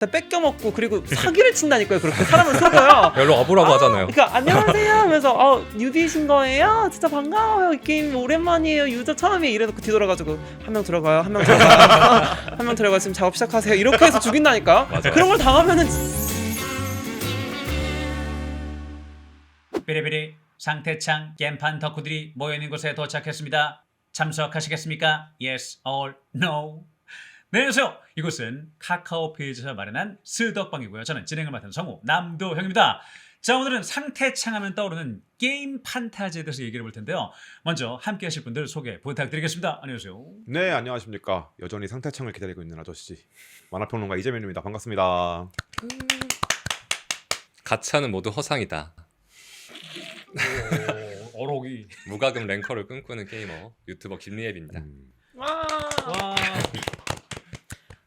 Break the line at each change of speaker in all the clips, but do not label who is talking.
다 뺏겨먹고 그리고 사기를 친다니까요. 그렇게 사람을 속여요.
별로 어부라고 하잖아요.
그러니까 안녕하세요 하면서 뉴비신 거예요? 진짜 반가워요. 이 게임 오랜만이에요. 유저 처음이에요. 이래놓고 뒤돌아가지고 한 명 들어가요. 한 명 들어가요. 한 명 들어가요. 지금 작업 시작하세요. 이렇게 해서 죽인다니까요.
맞아.
그런 걸 당하면은
비리비리 상태창 게임판 덕후들이 모여있는 곳에 도착했습니다. 참석하시겠습니까? Yes or no? 네, 안녕하세요. 이곳은 카카오 페이지에서 마련한 스덕방이고요. 저는 진행을 맡은 성우 남도형입니다. 자, 오늘은 상태창 하면 떠오르는 게임 판타지에 대해서 얘기를 해볼 텐데요. 먼저 함께 하실 분들 소개 부탁드리겠습니다. 안녕하세요.
네, 안녕하십니까. 여전히 상태창을 기다리고 있는 아저씨 만화평론가 이재민입니다. 반갑습니다.
가차는 모두 허상이다.
어록이.
무과금 랭커를 꿈꾸는 게이머 유튜버 김리앱입니다.
와.
와.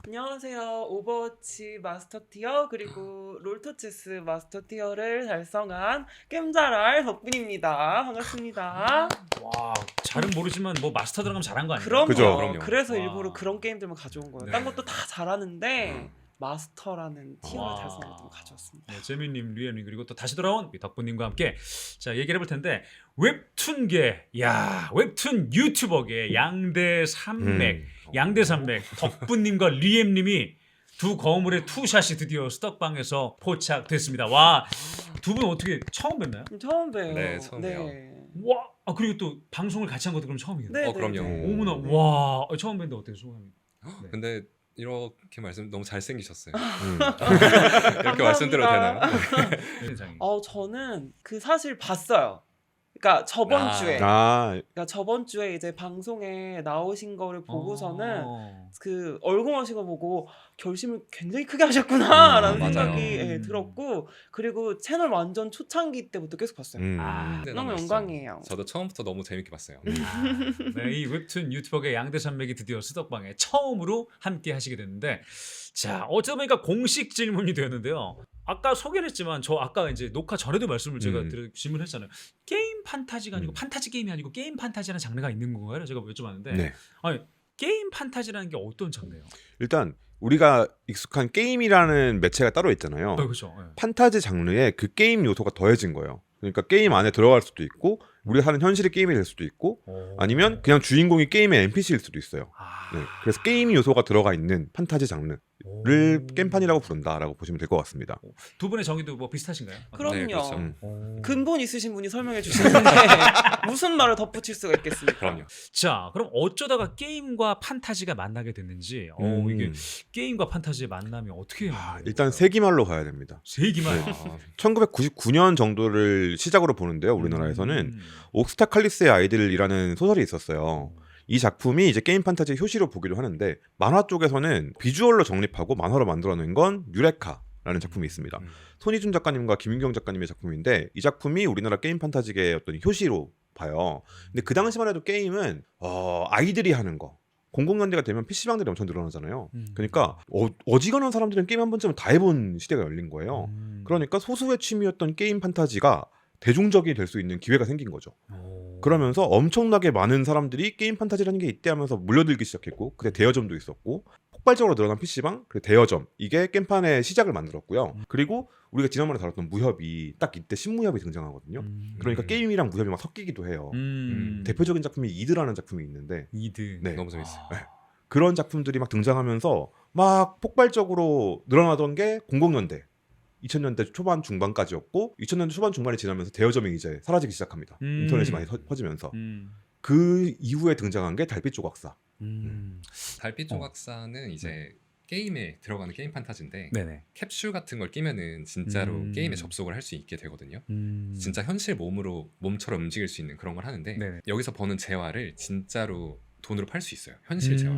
안녕하세요. 오버워치 마스터 티어 그리고 롤토체스 마스터 티어를 달성한 겜자랄 덕분입니다. 반갑습니다.
와, 잘은 모르지만 뭐 마스터 들어가면 잘한 거 아니에요?
그럼요.
그죠,
그럼요.
그래서
와.
일부러 그런 게임들만 가져온 거예요.
네.
딴 것도 다 잘하는데 마스터라는 티어를
와.
달성을 좀 가져왔습니다.
네, 재민님, 리엠님 그리고 또 다시 돌아온 우리 덕분님과 함께 자 얘기를 해볼 텐데 웹툰계, 야 웹툰 유튜버계 양대 산맥, 양대 산맥 덕분님과 리엠님이 두 거물의 투샷이 드디어 스덕방에서 포착됐습니다. 와, 두 분 어떻게 처음 뵀나요?
처음 봬요.
네, 처음이에요.
와, 아 그리고 또 방송을 같이 한 것도 그럼 처음이겠네요.
네,
그럼요.
네.
어머나,
네.
와, 처음 뵀는데 어때요, 소감이? 네.
근데 이렇게 말씀 너무 잘생기셨어요.
음.
이렇게 말씀드려도 되나요?
세상에.
저는 그 사실 봤어요. 그러니까 저번
아.
주에,
아,
그러니까 저번 주에 이제 방송에 나오신 거를 보고서는
어.
그 얼굴하신 거 보고 결심을 굉장히 크게 하셨구나라는
맞아요.
생각이 들었고, 그리고 채널 완전 초창기 때부터 계속 봤어요.
아,
근데
너무
멋있어.
영광이에요.
저도 처음부터 너무 재밌게 봤어요.
네, 이 웹툰 유튜버계 양대 산맥이 드디어 스덕방에 처음으로 함께 하시게 됐는데, 자 어쩌다 보니까 공식 질문이 되었는데요. 아까 소개를 했지만 저 아까 이제 녹화 전에도 말씀을 제가 질문했잖아요. 게임 판타지가 아니고 판타지 게임이 아니고 게임 판타지라는 장르가 있는 건가요? 제가 여쭤봤는데
네.
아니, 게임 판타지라는 게 어떤 장르예요?
일단 우리가 익숙한 게임이라는 매체가 따로 있잖아요.
그렇죠. 네.
판타지 장르에 그 게임 요소가 더해진 거예요. 그러니까 게임 안에 들어갈 수도 있고 우리가 사는 현실의 게임이 될 수도 있고 아니면 그냥 주인공이 게임의 NPC일 수도 있어요.
아,
네. 그래서 게임 요소가 들어가 있는 판타지 장르를 게임판이라고 부른다라고 보시면 될 것 같습니다.
두 분의 정의도 뭐 비슷하신가요?
그럼요.
네, 그렇죠.
근본 있으신 분이 설명해 주시는데 무슨 말을 덧붙일 수가 있겠습니까?
그럼요.
자, 그럼 어쩌다가 게임과 판타지가 만나게 됐는지, 이게 게임과 판타지의 만남이 어떻게
일단 세기말로 가야 됩니다.
세기말.
아,
1999년 정도를 시작으로 보는데요. 우리나라에서는 옥스타 칼리스의 아이들이라는 소설이 있었어요. 이 작품이 이제 게임 판타지 효시로 보기도 하는데 만화 쪽에서는 비주얼로 정립하고 만화로 만들어낸 건 유레카라는 작품이 있습니다. 손희준 작가님과 김윤경 작가님의 작품인데 이 작품이 우리나라 게임 판타지계의 어떤 효시로 봐요. 근데 그 당시만 해도 게임은 아이들이 하는 거 00년대가 되면 PC방들이 엄청 늘어나잖아요. 그러니까 어지간한 사람들은 게임 한 번쯤은 다 해본 시대가 열린 거예요. 그러니까 소수의 취미였던 게임 판타지가 대중적이 될 수 있는 기회가 생긴 거죠. 그러면서 엄청나게 많은 사람들이 게임 판타지라는 게 있대 하면서 몰려들기 시작했고 그때 대여점도 있었고 폭발적으로 늘어난 PC방, 그리고 대여점 이게 게임판의 시작을 만들었고요. 그리고 우리가 지난번에 다뤘던 무협이 딱 이때 신무협이 등장하거든요. 그러니까 게임이랑 무협이 막 섞이기도 해요. 대표적인 작품이 이드라는 작품이 있는데
이드.
네.
너무 재밌어요.
그런 작품들이 막 등장하면서 막 폭발적으로 늘어나던 게 00년대 2000년대 초반 중반까지였고 2000년대 초반 중반이 지나면서 대여점이 이제 사라지기 시작합니다. 인터넷이 많이 퍼지면서 그 이후에 등장한 게 달빛 조각사.
달빛 조각사는 이제 게임에 들어가는 게임 판타지인데
네네.
캡슐 같은 걸 끼면은 진짜로 게임에 접속을 할 수 있게 되거든요. 진짜 현실 몸처럼 움직일 수 있는 그런 걸 하는데
네네.
여기서 버는 재화를 진짜로 돈으로 팔 수 있어요. 현실 재화.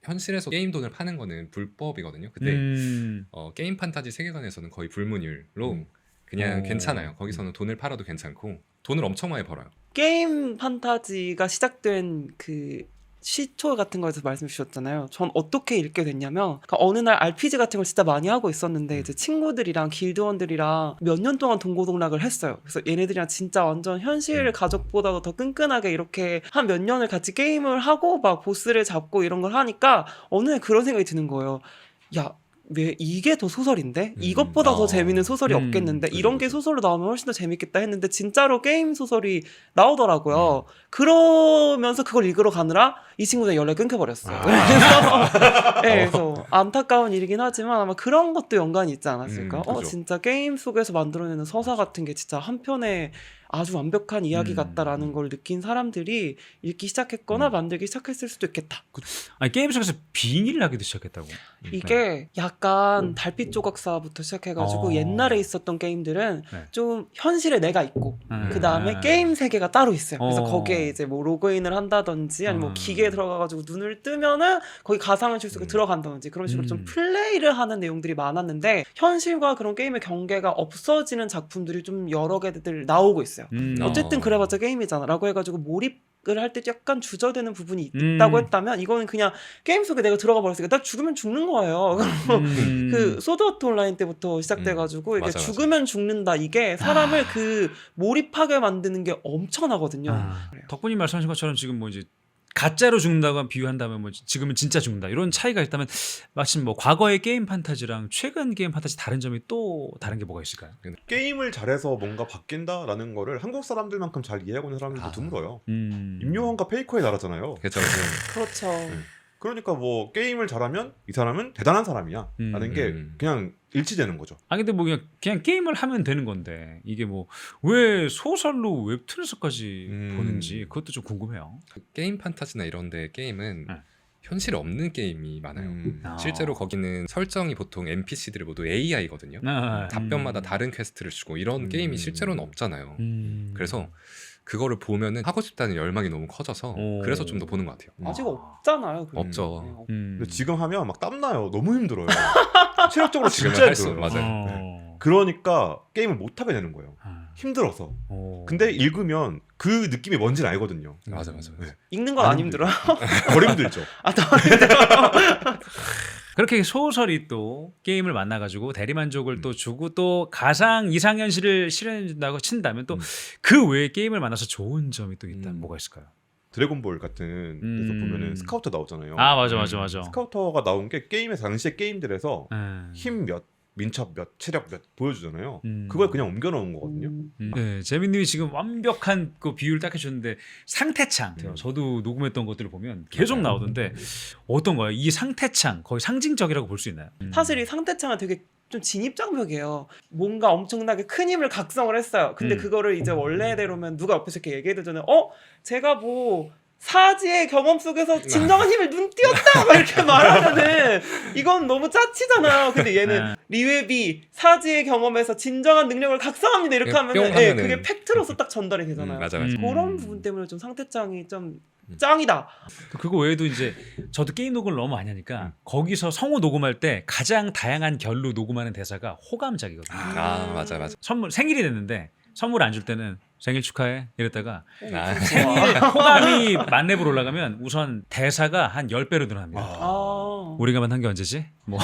현실에서 게임 돈을 파는 거는 불법이거든요. 근데 게임 판타지 세계관에서는 거의 불문율로 그냥 괜찮아요. 거기서는 돈을 팔아도 괜찮고 돈을 엄청 많이 벌어요.
게임 판타지가 시작된 그 시초 같은 거에서 말씀 주셨잖아요. 전 어떻게 읽게 됐냐면 그러니까 어느 날 RPG 같은 걸 진짜 많이 하고 있었는데 이제 친구들이랑 길드원들이랑 몇 년 동안 동고동락을 했어요. 그래서 얘네들이랑 진짜 완전 현실 가족보다도 더 끈끈하게 이렇게 한 몇 년을 같이 게임을 하고 막 보스를 잡고 이런 걸 하니까 어느 날 그런 생각이 드는 거예요. 야, 왜 이게 더 소설인데 이것보다 더 재밌는 소설이 없겠는데 이런 게
그죠.
소설로 나오면 훨씬 더 재밌겠다 했는데 진짜로 게임 소설이 나오더라고요. 그러면서 그걸 읽으러 가느라 이 친구들 연락이 끊겨버렸어요. 그래서, 네, 그래서 안타까운 일이긴 하지만 아마 그런 것도 연관이 있지 않았을까?
그죠.
진짜 게임 속에서 만들어내는 서사 같은 게 진짜 한편의 아주 완벽한 이야기 같다라는 걸 느낀 사람들이 읽기 시작했거나 만들기 시작했을 수도 있겠다.
아니 게임 속에서 빙의를 하기도 시작했다고.
이게 약간 달빛 조각사부터 시작해가지고 옛날에 있었던 게임들은
네.
좀 현실에 내가 있고 그 다음에
네.
게임 세계가 따로 있어요. 그래서
어.
거기에 이제 뭐 로그인을 한다든지 아니면 뭐 기계에 들어가가지고 눈을 뜨면은 거기 가상현실 속에 들어간다든지 그런 식으로 좀 플레이를 하는 내용들이 많았는데 현실과 그런 게임의 경계가 없어지는 작품들이 좀 여러 개들 나오고 있어요. 어쨌든 그래봤자 게임이잖아 라고 해가지고 몰입을 할 때 약간 주저되는 부분이 있다고 했다면 이거는 그냥 게임 속에 내가 들어가 버렸으니까 나 죽으면 죽는 거예요. 그 소드 아트 온라인 때부터 시작돼가지고 이게
맞아, 맞아.
죽으면 죽는다 이게 사람을 그 몰입하게 만드는 게 엄청나거든요.
덕분님 말씀하신 것처럼 지금 뭐 이제 가짜로 죽는다고 비유한다면 뭐 지금은 진짜 죽는다 이런 차이가 있다면 마침 뭐 과거의 게임 판타지랑 최근 게임 판타지 다른 점이 또 다른 게 뭐가 있을까요?
게임을 잘해서 뭔가 바뀐다라는 거를 한국 사람들만큼 잘 이해하고 있는 사람들도 드물어요. 임요한과 페이커의 나라잖아요.
그렇죠.
그렇죠.
그러니까 뭐 게임을 잘하면 이 사람은 대단한 사람이야 라는 게 그냥 일치되는 거죠.
아 근데 뭐 그냥 게임을 하면 되는 건데 이게 뭐 왜 소설로 웹툰에서까지 보는지 그것도 좀 궁금해요.
게임 판타지나 이런데 게임은
네.
현실에 없는 게임이 많아요.
아.
실제로 거기는 설정이 보통 NPC들이 모두 AI거든요. 답변마다 다른 퀘스트를 주고 이런 게임이 실제로는 없잖아요. 그래서 그거를 보면은 하고 싶다는 열망이 너무 커져서
오.
그래서 좀 더 보는 것 같아요.
아직 없잖아요. 그게.
없죠.
근데 지금 하면 막 땀나요. 너무 힘들어요. 체력적으로
지금은
진짜
할 수-
힘들어요.
맞아요.
네. 그러니까 게임을 못 하게 되는 거예요. 힘들어서. 근데 읽으면 그 느낌이 뭔지는 알거든요.
맞아.
네.
읽는 건 안
안
힘들어요.
덜 힘들죠.
더 힘들어요.
그렇게 소설이 또 게임을 만나가지고 대리만족을 또 주고 또 가상 이상현실을 실현해준다고 친다면 또 그 외에 게임을 만나서 좋은 점이 또 있다면 뭐가 있을까요?
드래곤볼 같은 데서 보면은 스카우터 나오잖아요.
아 맞아.
스카우터가 나온 게 게임에서 당시의 게임들에서 힘 몇, 민첩 몇, 체력 몇 보여주잖아요. 그걸 그냥 옮겨 놓은 거거든요.
네, 재민님이 지금 완벽한 그 비유를 딱 해줬는데 상태창 저도 녹음했던 것들을 보면 계속 나오던데 어떤 거예요? 이 상태창 거의 상징적이라고 볼 수 있나요?
사실 이 상태창은 되게 좀 진입장벽이에요. 뭔가 엄청나게 큰 힘을 각성을 했어요. 근데 그거를 이제 원래대로면 누가 옆에서 이렇게 얘기해도 저는 제가 뭐 사지의 경험 속에서 진정한 힘을 눈띄었다 막 이렇게 말하면은 이건 너무 짜치잖아요. 근데 얘는 리웨비 사지의 경험에서 진정한 능력을 각성합니다 이렇게
그냥
하면은
뿅 하면은
그게 팩트로서 딱 전달이 되잖아요.
맞아.
그런 부분 때문에 좀 상태짱이 좀 짱이다.
그거 외에도 이제 저도 게임 녹음을 너무 많이 하니까 거기서 성우 녹음할 때 가장 다양한 결로 녹음하는 대사가 호감작이거든요.
아 맞아.
선물 생일이 됐는데 선물 안 줄 때는 생일 축하해 이랬다가
아,
생일 호감이 만렙으로 올라가면 우선 대사가 한 10배로 늘어납니다.
아.
우리가 만난 게 언제지? 뭐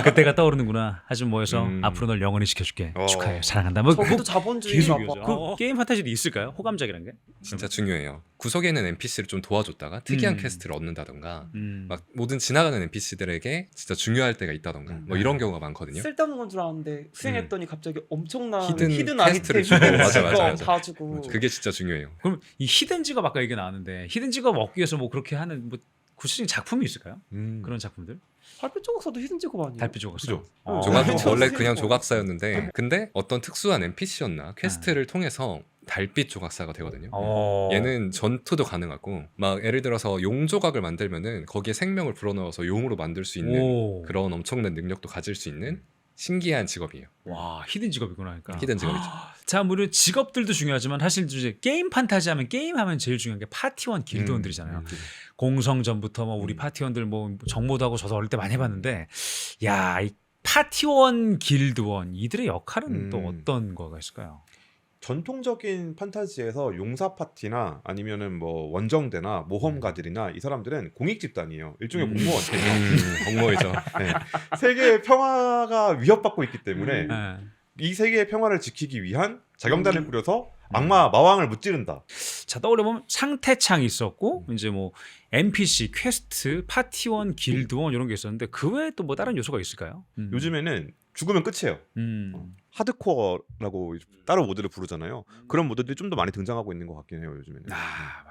그때가 떠오르는구나. 하지만 뭐해서 앞으로 널 영원히 지켜줄게. 축하해. 사랑한다. 뭐
저기도 자본주의인가
계속이죠.
봐.
그 게임 판타지도 있을까요? 호감작이란 게?
진짜 중요해요. 구석에 있는 NPC를 좀 도와줬다가 특이한 퀘스트를 얻는다던가
음.
막 모든 지나가는 NPC들에게 진짜 중요할 때가 있다던가 뭐 이런 경우가 많거든요.
쓸데없는 건 줄 알았는데 수행했더니 갑자기 엄청난
히든
히든
퀘스트를
아이템을
주고, 맞아.
다 주고.
그게 진짜 중요해요.
그럼 이 히든 직업 아까 얘기 나왔는데 히든 직업 얻기 위해서 뭐 그렇게 하는 뭐 구체적인 작품이 있을까요? 그런 작품들?
달빛 조각사도 히든 직업 아니에요?
달빛 조각사.
그죠.
조각은
저
원래
선생님
그냥
거.
조각사였는데 근데 어떤 특수한 NPC였나 퀘스트를 통해서 달빛 조각사가 되거든요. 얘는 전투도 가능하고 막 예를 들어서 용 조각을 만들면은 거기에 생명을 불어넣어서 용으로 만들 수 있는
오.
그런 엄청난 능력도 가질 수 있는 신기한 직업이에요.
와 히든 직업이구나. 그러니까.
히든 직업이죠.
자, 물론 직업들도 중요하지만 사실 이제 게임 판타지 하면 게임하면 제일 중요한 게 파티원 길드원들이잖아요. 공성 전부터 뭐 우리 파티원들 뭐 정모도 하고 저도 어릴 때 많이 해봤는데 야, 이 파티원 길드원 이들의 역할은 또 어떤 거가 있을까요?
전통적인 판타지에서 용사 파티나 아니면은 뭐 원정대나 모험가들이나 이 사람들은 공익 집단이에요. 일종의 공무원.
공모이죠.
네. 세계의 평화가 위협받고 있기 때문에
네.
이 세계의 평화를 지키기 위한 자경단을 꾸려서 악마 마왕을 무찌른다.
자, 떠올려보면 상태창이 있었고 이제 뭐 NPC, 퀘스트, 파티원, 길드원 이런 게 있었는데 그 외에 또 뭐 다른 요소가 있을까요?
요즘에는 죽으면 끝이에요. 하드코어라고 따로 모드를 부르잖아요. 그런 모드들이 좀 더 많이 등장하고 있는 것 같긴 해요. 요즘에는.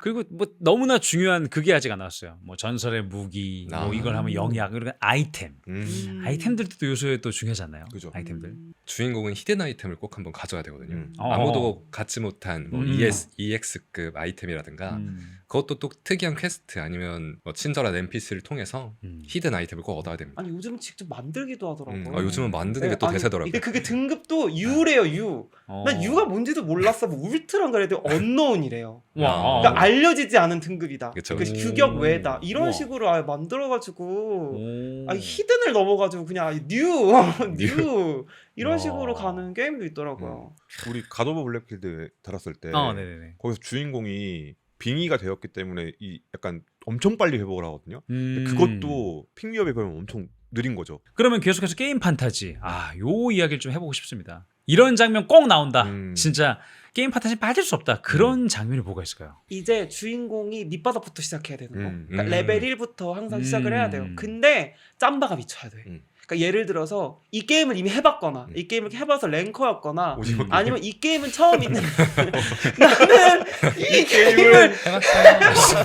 그리고 뭐 너무나 중요한 그게 아직 안 나왔어요. 뭐 전설의 무기, 뭐 이걸 하면 영약, 그러니까 아이템. 아이템들도 또 요소에 또 중요하잖아요.
그죠.
아이템들.
주인공은 히든 아이템을 꼭 한번 가져야 되거든요.
어.
아무도 갖지 못한 뭐
음.
EX급 아이템이라든가 그것도 또 특이한 퀘스트 아니면 뭐 친절한 NPC를 통해서 히든 아이템을 꼭 얻어야 됩니다.
아니 요즘은 직접 만들기도 하더라고요.
요즘은 만드는 게 또
아니,
대세더라고요.
근데 그게 등급도 U래요, U. 난 U가 뭔지도 몰랐어. 뭐 울트라인가 그래도 언노운이래요.
와.
그러니까 알려지지 않은 등급이다.
그쵸.
그 규격 외다. 이런
우와.
식으로 아예 만들어가지고
오.
아니 히든을 넘어가지고 그냥 뉴 이런
와.
식으로 가는 게임도 있더라고요.
우리 갓 오브 블랙필드 달았을 때
네네네.
거기서 주인공이 빙의가 되었기 때문에 이 약간 엄청 빨리 회복을 하거든요. 근데 그것도 핑미업에 비하면 엄청 느린 거죠.
그러면 계속해서 게임 판타지. 요 이야기를 좀 해보고 싶습니다. 이런 장면 꼭 나온다. 진짜 게임 판타지 빠질 수 없다. 그런 장면이 뭐가 있을까요?
이제 주인공이 밑바닥부터 시작해야 되는 거. 그러니까
음.
레벨 1부터 항상 시작을 해야 돼요. 근데 짬바가 미쳐야 돼. 그러니까 예를 들어서 이 게임을 이미 해봤거나 이 게임을 해봐서 랭커였거나
오징어 게임.
아니면 이 게임은 처음 있는 나는 이 게임을 해봤어요.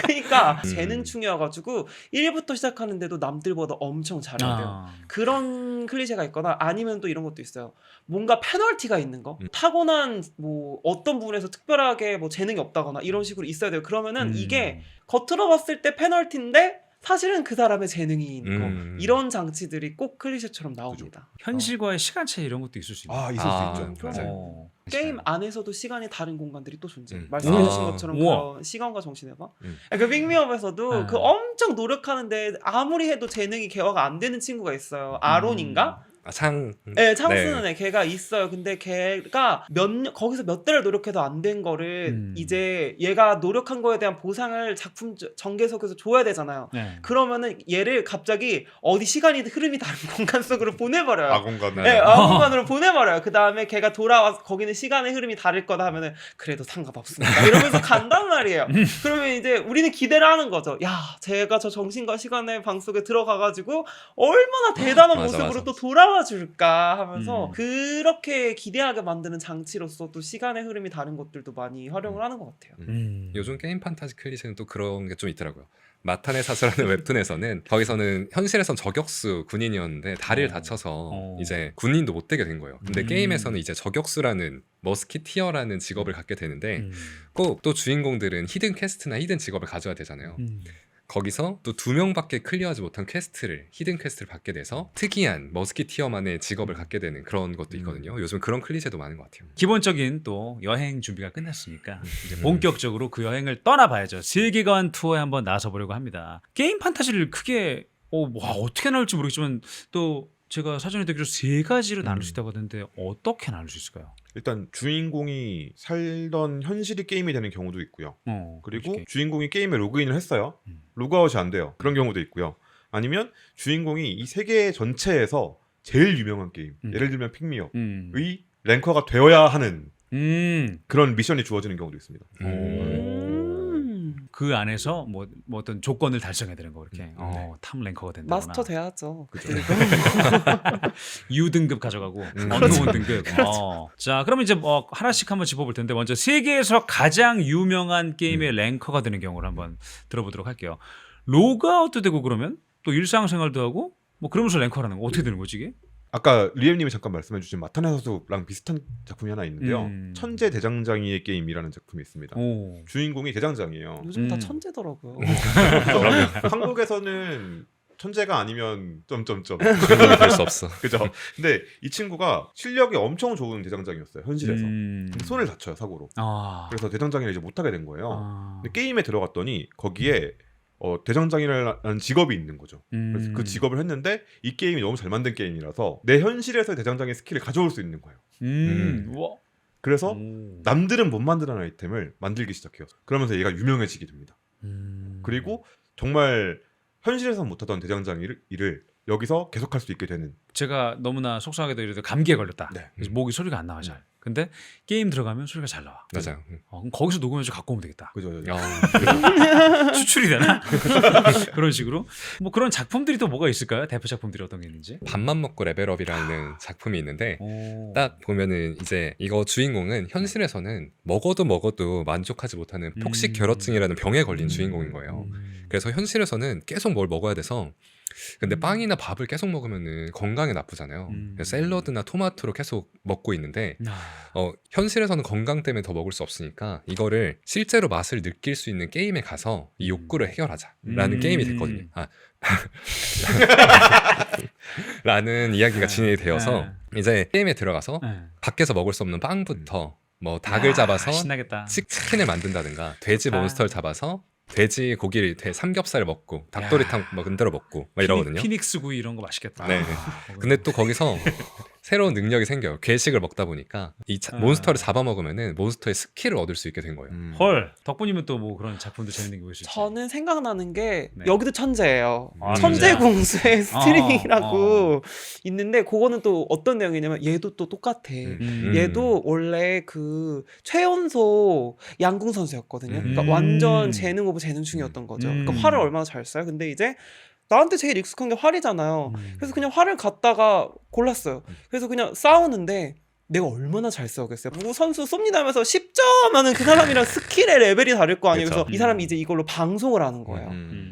그러니까 재능충이어가지고 1부터 시작하는데도 남들보다 엄청 잘해야 돼요. 그런 클리셰가 있거나 아니면 또 이런 것도 있어요. 뭔가 페널티가 있는 거, 타고난 뭐 어떤 부분에서 특별하게 뭐 재능이 없다거나 이런 식으로 있어야 돼요. 그러면은 이게 겉으로 봤을 때 페널티인데 사실은 그 사람의 재능이 있는 거. 이런 장치들이 꼭 클리셰처럼 나옵니다.
현실과의 시간차 이런 것도 있을 수 있나요?
아 있을 수 있죠.
맞아요.
게임 안에서도 시간이 다른 공간들이 또 존재해요.
음.
말씀해주신
아.
것처럼
우와.
그런 시간과 정신의 방.
음.
그 빅미업에서도
아.
그 엄청 노력하는데 아무리 해도 재능이 개화가 안 되는 친구가 있어요. 아론인가? 네, 창 쓰는 애 걔가 있어요. 근데 걔가 거기서 몇 달을 노력해도 안 된 거를 이제 얘가 노력한 거에 대한 보상을 작품 전개석에서 줘야 되잖아요.
네.
그러면은 얘를 갑자기 어디 시간이 흐름이 다른 공간 속으로 보내버려요.
아공간에.
네, 아공간으로 보내버려요. 그 다음에 걔가 돌아와서 거기는 시간의 흐름이 다를 거다 하면은 그래도 상관없습니다. 이러면서 간단 말이에요. 그러면 이제 우리는 기대를 하는 거죠. 야, 제가 저 정신과 시간의 방 속에 들어가가지고 얼마나 대단한
맞아,
모습으로
맞아.
또 돌아와 줄까 하면서 그렇게 기대하게 만드는 장치로서 또 시간의 흐름이 다른 것들도 많이 활용을 하는 것 같아요.
요즘 게임 판타지 클리셰는 또 그런 게 좀 있더라고요. 마탄의 사수라는 웹툰에서는 거기서는 현실에선 저격수 군인이었는데 다리를 다쳐서 이제 군인도 못 되게 된 거예요. 근데 게임에서는 이제 저격수라는 머스키티어라는 직업을 갖게 되는데 꼭 또 주인공들은 히든 퀘스트나 히든 직업을 가져야 되잖아요. 거기서 또 2명밖에 클리어하지 못한 히든 퀘스트를 받게 돼서 특이한 머스키티어만의 직업을 갖게 되는 그런 것도 있거든요. 요즘 그런 클리셰도 많은 것 같아요.
기본적인 또 여행 준비가 끝났으니까 이제 본격적으로 그 여행을 떠나봐야죠. 세계관 투어에 한번 나서보려고 합니다. 게임 판타지를 크게 어떻게 나올지 모르겠지만 또 제가 사전에 듣기로 3가지로 나눌 수 있다고 하던데 어떻게 나눌 수 있을까요?
일단 주인공이 살던 현실이 게임이 되는 경우도 있고요. 그리고
어떻게?
주인공이 게임에 로그인을 했어요. 로그아웃이 안 돼요. 그런 경우도 있고요. 아니면 주인공이 이 세계 전체에서 제일 유명한 게임, 예를 들면 픽미업의 랭커가 되어야 하는 그런 미션이 주어지는 경우도 있습니다.
그 안에서 뭐 어떤 조건을 달성해야 되는 거 이렇게 탑 랭커가 된다거나
마스터 돼야죠.
U 등급 가져가고 언노운 등급. 자, 그럼 이제 뭐 하나씩 한번 짚어볼 텐데 먼저 세계에서 가장 유명한 게임의 랭커가 되는 경우를 한번 들어보도록 할게요. 로그아웃도 되고 그러면 또 일상생활도 하고 뭐 그러면서 랭커라는 거 어떻게 되는 거지 이게?
아까 리엠님이 잠깐 말씀해주신 마타네 사수랑 비슷한 작품이 하나 있는데요. 천재 대장장이의 게임이라는 작품이 있습니다. 주인공이 대장장이에요.
요즘 다 천재더라고요.
한국에서는 천재가 아니면 점점점
될 수 없어.
그죠? 근데 이 친구가 실력이 엄청 좋은 대장장이었어요. 현실에서. 근데 손을 다쳐요, 사고로. 그래서 대장장이를 이제 못하게 된 거예요. 근데 게임에 들어갔더니 거기에 대장장이라는 직업이 있는 거죠. 그래서 그 직업을 했는데 이 게임이 너무 잘 만든 게임이라서 내 현실에서 대장장이 스킬을 가져올 수 있는 거예요. 그래서 남들은 못 만드는 아이템을 만들기 시작해요. 그러면서 얘가 유명해지게 됩니다. 그리고 정말 현실에서 못하던 대장장이 일을 여기서 계속할 수 있게 되는.
제가 너무나 속상하게도 이래도 감기에 걸렸다.
네.
그래서 목이 소리가 안 나와 잘. 근데 게임 들어가면 소리가 잘 나와.
맞아요.
그럼 거기서 녹음해서 갖고 오면 되겠다.
그죠.
추출이 되나? 그런 식으로. 뭐 그런 작품들이 또 뭐가 있을까요? 대표 작품들이 어떤 게 있는지.
밥만 먹고 레벨업이라는 작품이 있는데
오.
딱 보면은 이제 이거 주인공은 현실에서는 먹어도 만족하지 못하는 폭식 결혈증이라는 병에 걸린 주인공인 거예요. 그래서 현실에서는 계속 뭘 먹어야 돼서 근데 빵이나 밥을 계속 먹으면은 건강에 나쁘잖아요. 그래서 샐러드나 토마토로 계속 먹고 있는데 현실에서는 건강 때문에 더 먹을 수 없으니까 이거를 실제로 맛을 느낄 수 있는 게임에 가서 이 욕구를 해결하자라는 게임이 됐거든요. 라는 이야기가 진행이 되어서 이제 게임에 들어가서 밖에서 먹을 수 없는 빵부터 뭐 닭을 잡아서
신나겠다.
치킨을 만든다든가 돼지 몬스터를 잡아서 돼지 고기를 삼겹살을 먹고 닭도리탕 뭐 만들어 먹고 막 이러거든요.
피닉스 구이 이런 거 맛있겠다.
네. 근데 또 거기서 새로운 능력이 생겨요. 괴식을 먹다 보니까 이 몬스터를 잡아먹으면은 몬스터의 스킬을 얻을 수 있게 된 거예요.
헐. 덕분이면 또 뭐 그런 작품도 재밌는 게 보실 수 있어요.
저는 생각나는 게
네.
여기도 천재예요.
아,
천재
진짜?
공수의 스트링이라고
어.
있는데 그거는 또 어떤 내용이냐면 얘도 또 똑같아. 얘도 원래 그 최연소 양궁 선수였거든요. 그러니까 완전 재능 오브 재능충이었던 거죠. 그러니까 활을 얼마나 잘 쏴요. 근데 이제 나한테 제일 익숙한 게 활이잖아요. 그래서 그냥 활을 갖다가 골랐어요. 그래서 그냥 싸우는데 내가 얼마나 잘 싸우겠어요. 누구 선수 쏩니다 하면서 10점 하는 그 사람이랑 스킬의 레벨이 다를 거 아니에요.
그쵸.
그래서 이 사람이 이제 이걸로 방송을 하는 거예요.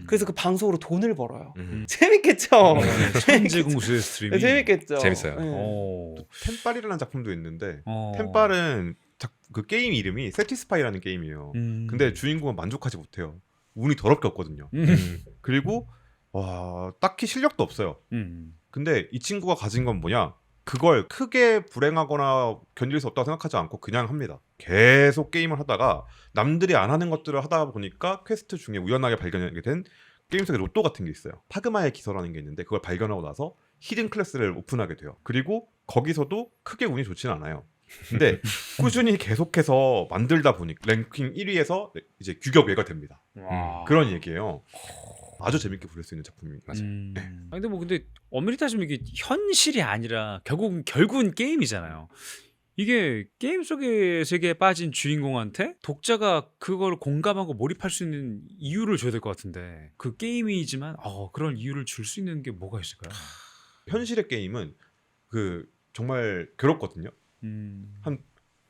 그래서 그 방송으로 돈을 벌어요.
음.
재밌겠죠?
천재 공수의 스트림이
네, 재밌겠죠?
재밌어요.
네.
오.
템빨이라는 작품도 있는데
어.
템빨은 그 게임 이름이 세티스파이라는 게임이에요. 근데 주인공은 만족하지 못해요. 운이 더럽게 없거든요. 그리고 와 딱히 실력도 없어요. 근데 이 친구가 가진 건 뭐냐? 그걸 크게 불행하거나 견딜 수 없다고 생각하지 않고 그냥 합니다. 계속 게임을 하다가 남들이 안 하는 것들을 하다 보니까 퀘스트 중에 우연하게 발견하게 된 게임 속에 로또 같은 게 있어요. 파그마의 기서라는 게 있는데 그걸 발견하고 나서 히든 클래스를 오픈하게 돼요. 그리고 거기서도 크게 운이 좋지는 않아요. 근데 꾸준히 계속해서 만들다 보니 랭킹 1위에서 이제 규격 외가 됩니다. 그런 얘기예요. 아주 재밌게 볼 수 있는 작품입니다.
맞아요.
아니, 근데 뭐 근데 엄밀히 따지면 이게 현실이 아니라 결국은 게임이잖아요. 이게 게임 속의 세계에 빠진 주인공한테 독자가 그걸 공감하고 몰입할 수 있는 이유를 줘야 될 것 같은데 그 게임이지만 그런 이유를 줄 수 있는 게 뭐가 있을까요?
현실의 게임은 그 정말 괴롭거든요. 한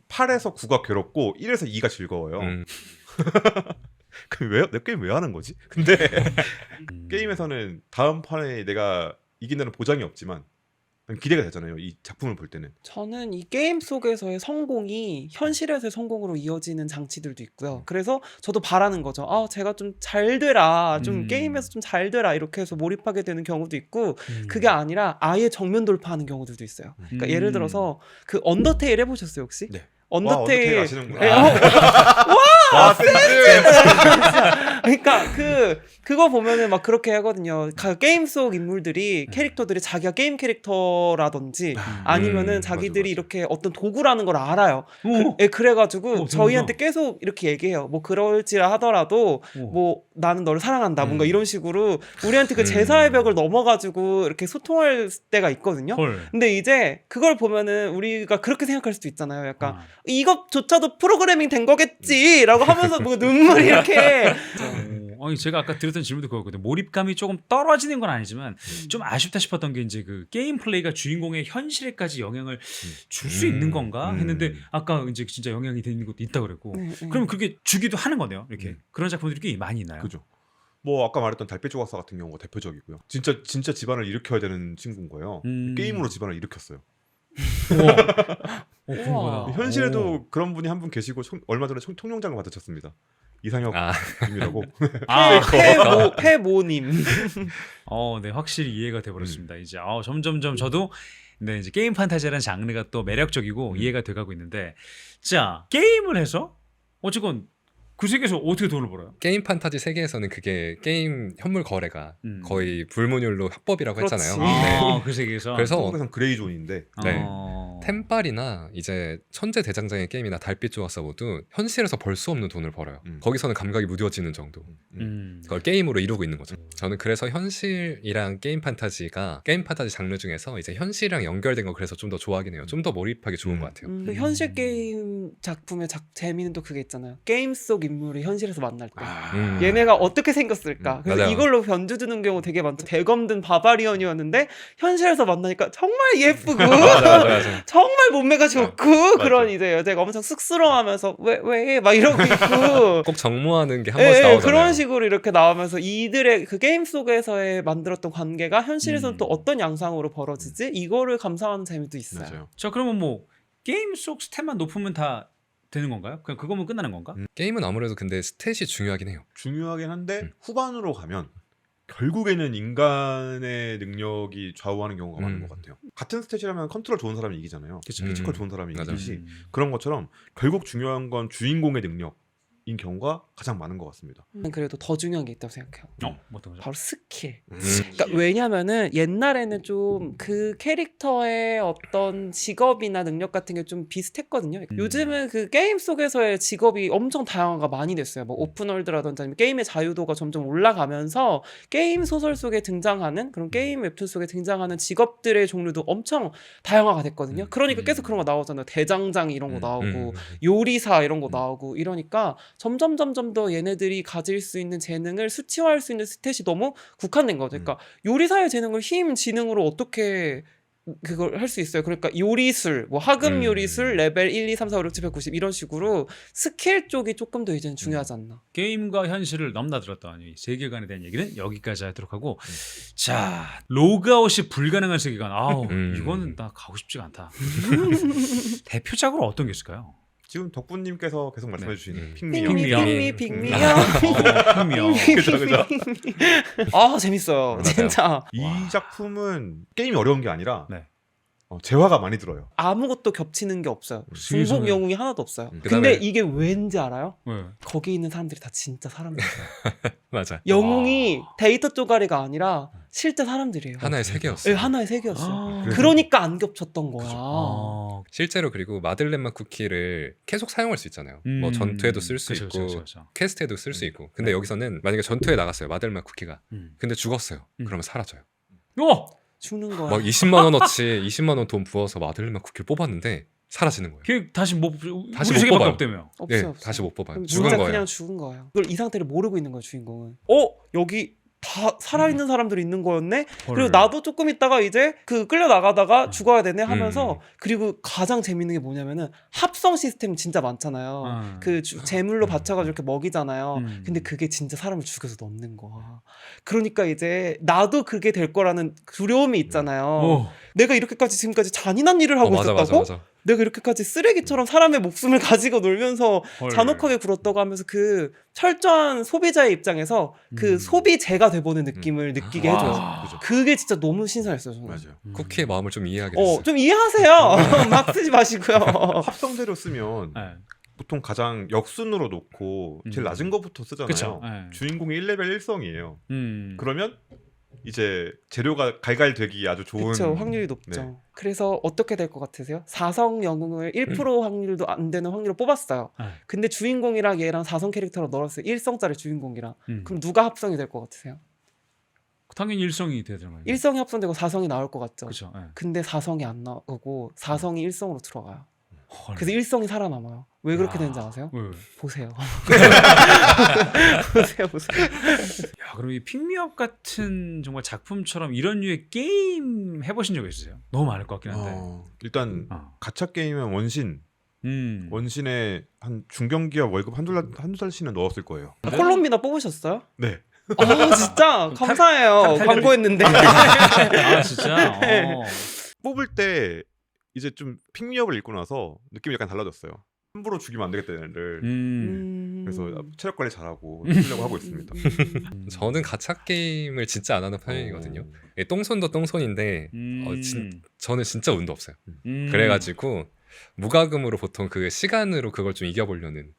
8에서 9가 괴롭고 1에서 2가 즐거워요. 그럼 내 게임 왜 하는 거지? 근데 게임에서는 다음 판에 내가 이긴다는 보장이 없지만 기대가 되잖아요. 이 작품을 볼 때는.
저는 이 게임 속에서의 성공이 현실에서의 성공으로 이어지는 장치들도 있고요. 그래서 저도 바라는 거죠. 제가 좀 잘 되라, 좀 게임에서 좀 잘 되라 이렇게 해서 몰입하게 되는 경우도 있고 그게 아니라 아예 정면 돌파하는 경우들도 있어요. 그러니까 예를 들어서 그 언더테일 해보셨어요 혹시?
네.
언더테일
와, 아시는구나.
네,
와, 센스!
그러니까 그거 보면은 막 그렇게 하거든요. 게임 속 인물들이 캐릭터들이 자기가 게임 캐릭터라든지 아니면은 자기들이
맞아.
이렇게 어떤 도구라는 걸 알아요. 그래가지고 저희한테 계속 이렇게 얘기해요. 뭐 그럴지라 하더라도 뭐 나는 너를 사랑한다. 뭔가 이런 식으로 우리한테 그 제사의 벽을 넘어가지고 이렇게 소통할 때가 있거든요. 근데 이제 그걸 보면은 우리가 그렇게 생각할 수도 있잖아요. 약간 이것조차도 프로그래밍 된 거겠지라고 하면서 뭐 눈물이 이렇게.
아니 제가 아까 드렸던 질문도 그거거든요. 몰입감이 조금 떨어지는 건 아니지만 좀 아쉽다 싶었던 게 이제 그 게임 플레이가 주인공의 현실에까지 영향을 줄 수 있는 건가 했는데 아까 이제 진짜 영향이 되는 것도 있다 그랬고 그러면 그게 주기도 하는 거네요. 이렇게 그런 작품들이 꽤 많이 있나요?
그죠. 뭐 아까 말했던 달빛 조각사 같은 경우가 대표적이고요. 진짜 집안을 일으켜야 되는 친구인 거예요. 게임으로 집안을 일으켰어요.
궁금하다.
현실에도 그런 분이 한 분 계시고 얼마 전에 총영장을 받으셨습니다. 이상혁 님이라고.
페모님.
네, 확실히 이해가 돼버렸습니다. 이제 점점점 저도 네, 이제 게임 판타지라는 장르가 또 매력적이고 이해가 돼가고 있는데, 자 게임을 해서 어쨌건 그 세계에서 어떻게 돈을 벌어요?
게임 판타지 세계에서는 그게 게임 현물 거래가 거의 불문율로 합법이라고
그렇지.
했잖아요. 네.
그 세계에서
그래서
한국에선 그레이존인데
네. 템빨이나 이제 천재 대장장의 게임이나 달빛 조합사 모두 현실에서 벌 수 없는 돈을 벌어요. 거기서는 감각이 무뎌지는 정도. 그걸 게임으로 이루고 있는 거죠. 저는 그래서 현실이랑 게임 판타지 장르 중에서 이제 현실이랑 연결된 거 그래서 좀 더 좋아하긴 해요. 좀 더 몰입하기 좋은 것 같아요.
그 현실 게임 작품의 재미는 또 그게 있잖아요. 게임 속 인물이 현실에서 만날 때 얘네가 어떻게 생겼을까. 그래서
맞아요.
이걸로 변주 주는 경우 되게 많죠. 대검든 바바리언이었는데 현실에서 만나니까 정말 예쁘고
맞아.
정말 몸매가 좋고 그런 이제 여자가 엄청 쑥스러워하면서 왜 막 이러고 있고
꼭 정모하는 게 한 번씩 나오잖아요.
그런 식으로 이렇게 나오면서 이들의 그 게임 속에서의 만들었던 관계가 현실에서는 또 어떤 양상으로 벌어지지? 이거를 감상하는 재미도 있어요.
맞아요.
자, 그러면 뭐 게임 속 스탯만 높으면 다 되는 건가요? 그냥 그거면 끝나는 건가?
게임은 아무래도 근데 스탯이 중요하긴 해요.
중요하긴 한데 후반으로 가면 결국에는 인간의 능력이 좌우하는 경우가 많은 것 같아요. 같은 스탯이라면 컨트롤 좋은 사람이 이기잖아요. 피지컬 좋은 사람이
맞아요.
이기듯이 그런 것처럼 결국 중요한 건 주인공의 능력인 경우가 가장 많은 것 같습니다.
그래도 더 중요한 게 있다고 생각해요.
뭐 어떤 거죠?
바로 스킬. 그러니까 왜냐면은 옛날에는 좀 그 캐릭터의 어떤 직업이나 능력 같은 게 좀 비슷했거든요. 요즘은 그 게임 속에서의 직업이 엄청 다양화가 많이 됐어요. 뭐 오픈월드라든지 아니면 게임의 자유도가 점점 올라가면서 게임 소설 속에 등장하는 그런 게임 웹툰 속에 등장하는 직업들의 종류도 엄청 다양화가 됐거든요. 그러니까 계속 그런 거 나오잖아요. 대장장 이런 거 나오고 요리사 이런 거 나오고 이러니까 점점 더 얘네들이 가질 수 있는 재능을 수치화할 수 있는 스탯이 너무 국한된 거죠. 그러니까 요리사의 재능을 힘, 지능으로 어떻게 그걸 할 수 있어요. 그러니까 요리술, 뭐 하급 요리술 레벨 1, 2, 3, 4, 5, 6, 7, 90 이런 식으로 스킬 쪽이 조금 더 이제는 중요하지 않나.
게임과 현실을 넘나들었던 이 세계관에 대한 얘기는 여기까지 하도록 하고, 자, 로그아웃이 불가능한 세계관. 아우, 이거는 나 가고 싶지가 않다. 대표작으로 어떤 게 있을까요?
지금 덕분님께서 계속 말씀해 주신 핑미요.
핑미요.
그죠.
아 재밌어요.
맞아요.
진짜
이 작품은 게임이 어려운 게 아니라
네.
재화가 많이 들어요.
아무것도 겹치는 게 없어요.
세상에.
중복 영웅이 하나도 없어요.
그다음에-
근데 이게 왠지 알아요?
네.
거기 있는 사람들이 다 진짜 사람들이에요.
맞아.
영웅이 데이터 쪼가리가 아니라 실제 사람들이에요.
하나의 세계였어요.
네, 하나의 세계였어요.
아.
그러니까 안 겹쳤던 거야.
아,
실제로 그리고 마들렌맛 쿠키를 계속 사용할 수 있잖아요. 뭐 전투에도 쓸 수 있고
그쵸.
퀘스트에도 쓸 수 있고. 근데 여기서는 만약에 전투에 나갔어요. 마들렌맛 쿠키가.
음.
근데 죽었어요. 그러면 사라져요.
죽는 거야.
막 20만 원어치 20만 원 돈 부어서 마들렌맛 쿠키를 뽑았는데 사라지는 거예요.
걔 다시 못
다시
우리
못
세계밖에
뽑아요.
없다며.
없어요.
네,
없어요.
다시 못 뽑아요.
그럼
죽은
진짜
거예요.
그냥 죽은 거예요. 그걸 이 상태를 모르고 있는 거예요, 주인공은. 여기 다 살아있는 사람들이 있는 거였네? 그리고 나도 조금 있다가 이제 그 끌려나가다가 죽어야 되네 하면서 그리고 가장 재밌는 게 뭐냐면은 합성 시스템 진짜 많잖아요. 그 재물로 받쳐가지고 이렇게 먹이잖아요. 근데 그게 진짜 사람을 죽여서 넣는 거야. 그러니까 이제 나도 그게 될 거라는 두려움이 있잖아요. 내가 이렇게까지 지금까지 잔인한 일을 하고 있었다고?
맞아.
내가 이렇게까지 쓰레기처럼 사람의 목숨을 가지고 놀면서
헐.
잔혹하게 굴었다고 하면서 그 철저한 소비자의 입장에서 그 소비재가 돼보는 느낌을 느끼게 해줘요.
와.
그게 진짜 너무 신선했어요. 저는.
맞아요.
쿠키의 마음을 좀 이해하게 됐어요.
좀 이해하세요. 막 쓰지 마시고요.
합성재료 쓰면
네.
보통 가장 역순으로 놓고 제일 낮은 것부터 쓰잖아요.
그쵸. 네.
주인공이 1레벨 1성이에요.
그러면
그러면 이제 재료가 갈갈되기 아주 좋은
그렇죠. 확률이 높죠.
네.
그래서 어떻게 될 것 같으세요? 4성 영웅을 1% 확률도 안 되는 확률로 뽑았어요.
네.
근데 주인공이랑 얘랑 4성 캐릭터로 넣었어요. 1성짜리 주인공이랑.
음.
그럼 누가 합성이 될 것 같으세요?
당연히 일성이 되잖아요.
1성이 합성되고 4성이 나올 것 같죠.
그렇죠. 네.
근데 4성이 안 나오고 4성이 1성으로 들어가요.
헐.
그래서 1성이 살아남아요. 왜 그렇게 되는지 아세요?
왜?
보세요. 보세요.
야, 그럼 이 핑미업 같은 정말 작품처럼 이런 류의 게임 해보신 적 있으세요? 너무 많을 것 같긴 한데.
일단 가챠 게임은 원신에 한 중견기업 월급 한두 달씩은 넣었을 거예요.
콜롬비나 뽑으셨어요?
네.
아 진짜 감사해요. 광고했는데.
아 진짜?
뽑을 때 이제 좀 핑미업을 읽고 나서 느낌이 약간 달라졌어요. 함부로 죽이면 안 되겠다 얘네를. 그래서 체력 관리 잘하고 쓰려고 하고 있습니다.
저는 가챠 게임을 진짜 안 하는 편이거든요. 똥손도 똥손인데 저는 진짜 운도 없어요. 그래가지고 무과금으로 보통 그 시간으로 그걸 좀 이겨보려는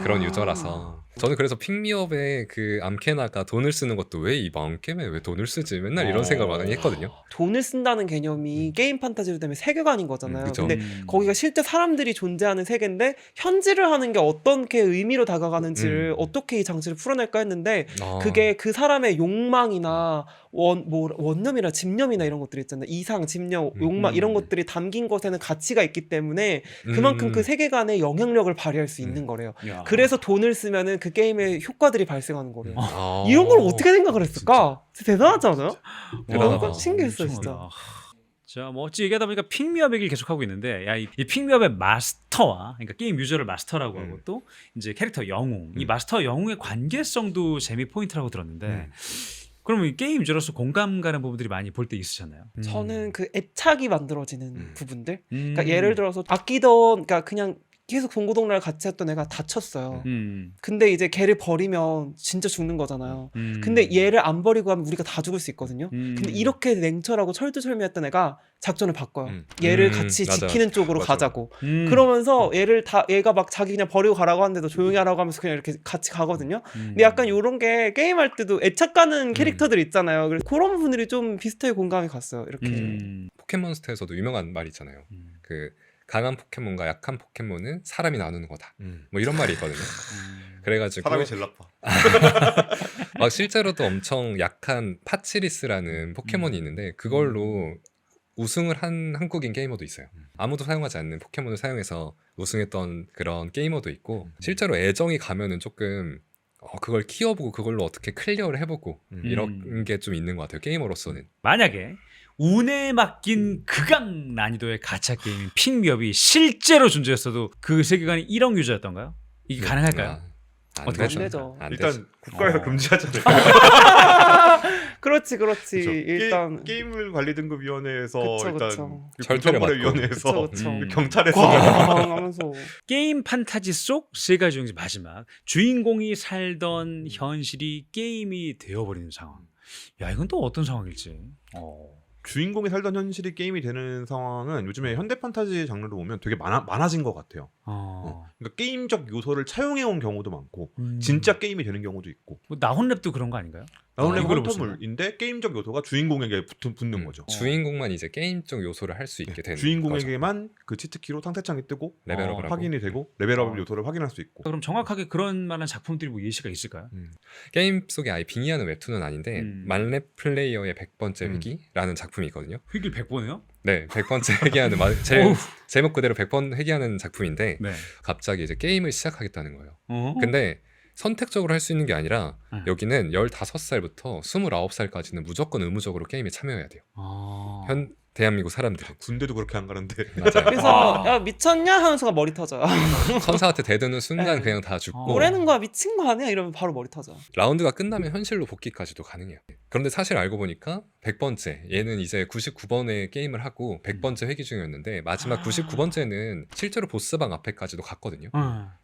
그런 유저라서 저는 그래서 픽미업에 그 암캐나가 돈을 쓰는 것도 왜 이 암캐에 왜 돈을 쓰지 맨날 이런 생각을 많이 했거든요.
돈을 쓴다는 개념이 게임 판타지로 되면 세계관인 거잖아요.
그쵸.
근데 거기가 실제 사람들이 존재하는 세계인데 현질을 하는 게 어떻게 의미로 다가가는지를 어떻게 이 장치를 풀어낼까 했는데 그게 그 사람의 욕망이나 원념이나 집념이나 이런 것들이 있잖아요. 이상, 집념, 욕망 이런 것들이 담긴 것에는 가치가 있기 때문에 그만큼 그 세계관에 영향력을 발휘할 수 있는 거래요.
야.
그래서 돈을 쓰면은 그 게임의 효과들이 발생하는 거래요.
아.
이런 걸 어떻게 생각을 했을까? 진짜 대단하지 않아요?
대단하다.
와, 신기했어
엄청
진짜.
하다. 자, 뭐 어찌 얘기하다 보니까 픽미업 얘기를 계속하고 있는데 이 픽미업의 마스터와 그러니까 게임 유저를 마스터라고 하고 또 이제 캐릭터 영웅 이 마스터 영웅의 관계성도 재미 포인트라고 들었는데 그러면 이 게임 유저로서 공감 가는 부분들이 많이 볼 때 있으셨나요?
저는 그 애착이 만들어지는 부분들.
음.
그러니까 예를 들어서 아끼던, 그러니까 그냥 계속 동고동락을 같이 했던 애가 다쳤어요. 근데 이제 걔를 버리면 진짜 죽는 거잖아요. 근데 얘를 안 버리고 하면 우리가 다 죽을 수 있거든요. 근데 이렇게 냉철하고 철두철미했던 애가 작전을 바꿔요. 얘를 같이
맞아.
지키는 쪽으로
맞아.
가자고. 그러면서 얘가 막 자기 그냥 버리고 가라고 하는데도 조용히 하라고 하면서 그냥 이렇게 같이 가거든요. 근데 약간 이런 게 게임할 때도 애착 가는 캐릭터들 있잖아요. 그래서 그런 부분들이 좀 비슷하게 공감이 갔어요. 이렇게.
포켓몬스터에서도 유명한 말이 있잖아요. 그 강한 포켓몬과 약한 포켓몬은 사람이 나누는 거다. 뭐 이런 말이 있거든요. 그래가지고
사람이 제일 나빠.
막 실제로도 엄청 약한 파치리스라는 포켓몬이 있는데 그걸로 우승을 한 한국인 게이머도 있어요. 아무도 사용하지 않는 포켓몬을 사용해서 우승했던 그런 게이머도 있고 실제로 애정이 가면은 조금 그걸 키워보고 그걸로 어떻게 클리어를 해보고 이런 게 좀 있는 것 같아요. 게이머로서는.
만약에 운에 맡긴 극강 난이도의 가챠 게임인 픽미업이 실제로 존재했어도 그 세계관이 1억 유저였던가요? 이게 가능할까요?
안
어떻게
되죠.
안 되죠.
안 되죠.
일단 국가에서
어.
금지하잖아요.
그렇지.
그쵸.
일단
게임을 관리등급위원회에서
그쵸,
일단
그쵸.
절퇴를
위원회에서
그쵸.
경찰에서
꽝 하면서
게임 판타지 속 세 가지 중에서 마지막 주인공이 살던 현실이 게임이 되어버리는 상황. 야, 이건 또 어떤 상황일지.
주인공이 살던 현실이 게임이 되는 상황은 요즘에 현대 판타지 장르로 보면 되게 많아진 것 같아요. 그러니까 게임적 요소를 차용해온 경우도 많고 진짜 게임이 되는 경우도 있고
뭐 나혼랩도 그런 거 아닌가요?
나홀렘
이걸로
헌터물인데 게임적 요소가 주인공에게 붙는 거죠.
주인공만 이제 게임적 요소를 할 수 있게 되는 거죠.
주인공에게만 그 치트키로 상태창이 뜨고
레벨업을 하고.
확인이 되고 레벨업 요소를 확인할 수 있고.
그럼 정확하게 그런 만한 작품들이 뭐 예시가 있을까요?
게임 속에 아예 빙의하는 웹툰은 아닌데 만렙 플레이어의 100번째
음.
위기라는 작품이 있거든요.
획일 100번이요?
네, 100번째 회귀하는 제목 그대로 100번 회귀하는 작품인데
네.
갑자기 이제 게임을 시작하겠다는 거예요. 근데 선택적으로 할 수 있는 게 아니라 여기는 15살부터 29살까지는 무조건 의무적으로 게임에 참여해야 돼요. 대한민국 사람들은.
군대도 그렇게 안 가는데.
맞아요.
그래서 야 미쳤냐 하면서가 머리 터져요.
천사한테 대드는 순간
네.
그냥 다 죽고
뭐라는 거야 미친 거 아니야 이러면 바로 머리 터져.
라운드가 끝나면 현실로 복귀까지도 가능해요. 그런데 사실 알고 보니까 100번째 얘는 이제 99번의 게임을 하고 100번째 회귀 중이었는데 마지막 99번째는 실제로 보스방 앞에까지도 갔거든요.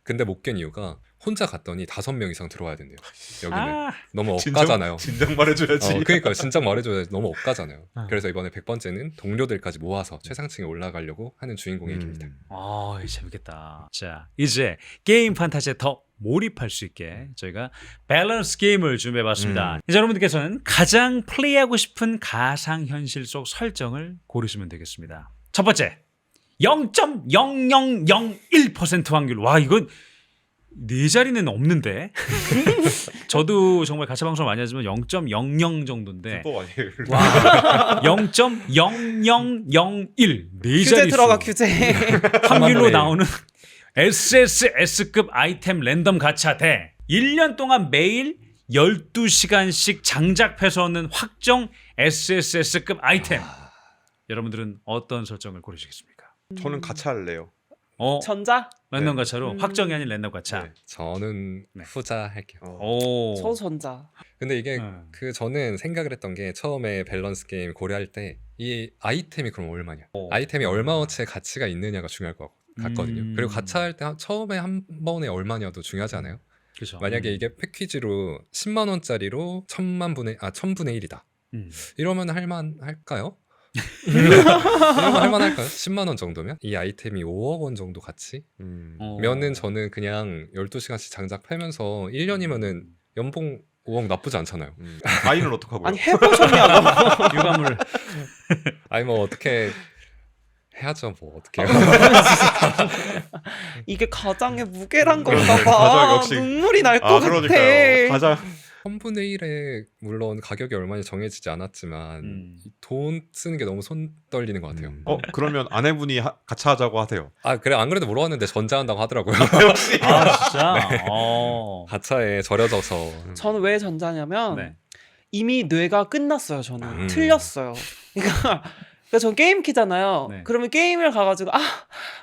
근데 못 깬 이유가 혼자 갔더니 5명 이상 들어와야 된대요. 여기는 너무 억가잖아요.
진작 말해줘야지.
그러니까 진작 말해줘야지. 너무 억가잖아요. 그래서 이번에 100번째는 동료들까지 모아서 최상층에 올라가려고 하는 주인공의 얘기입니다.
재밌겠다. 자, 이제 게임 판타지에 더 몰입할 수 있게 저희가 밸런스 게임을 준비해봤습니다. 이제 여러분들께서는 가장 플레이하고 싶은 가상현실 속 설정을 고르시면 되겠습니다. 첫 번째, 0.0001% 확률. 와, 이건 네 자리는 없는데. 저도 정말 가짜 방송을 많이 하지만 0.00 정도인데.
불법 아니에요.
와, 0.0001 네
규제
자리
들어가 규제.
확률로 나오는 SSS급 아이템 랜덤 가챠 대 1년 동안 매일 12시간씩 장작패서 얻는 확정 SSS급 아이템. 여러분들은 어떤 설정을 고르시겠습니까?
저는 같이 할래요.
전자?
랜덤
네.
가챠로 확정이 아닌 랜덤 가챠.
네.
저는
네.
후자 할게요.
오.
저 전자.
근데 이게
네.
저는 생각을 했던 게 처음에 밸런스 게임 고려할 때 이 아이템이 그럼 얼마냐? 아이템이 얼마어치의 가치가 있느냐가 중요할 것 같거든요. 그리고 가차할 때 처음에 한 번에 얼마냐도 중요하지 않아요?
그렇죠.
만약에 이게 패키지로 10만 원짜리로 1000분의 1이다. 이러면 할만할까요? 이런 거 할만할까요? 10만 원 정도면? 이 아이템이 5억 원 정도 가치?
어.
면은 저는 그냥 12시간씩 장작 팔면서 1년이면은 연봉 5억 나쁘지 않잖아요.
아이는 어떡하고요?
아니 해보셨냐고.
유감을
아니 뭐 어떻게 해야죠. 뭐 어떻게 해요.
이게 가장의 무게란 건가
가장
봐.
역시-
눈물이 날 것
아
같아.
그러니까요. 가장
3분의 1에 물론 가격이 얼마나 정해지지 않았지만 돈 쓰는 게 너무 손 떨리는 것 같아요.
그러면 아내분이 같이 하자고 하세요.
아 그래 안 그래도 물어봤는데 전자한다고 하더라고요.
아 진짜.
네. 가차에 절여져서
저는 왜 전자냐면
네.
이미 뇌가 끝났어요. 저는 틀렸어요. 그러니까 전 게임 키잖아요.
네.
그러면 게임을 가가지고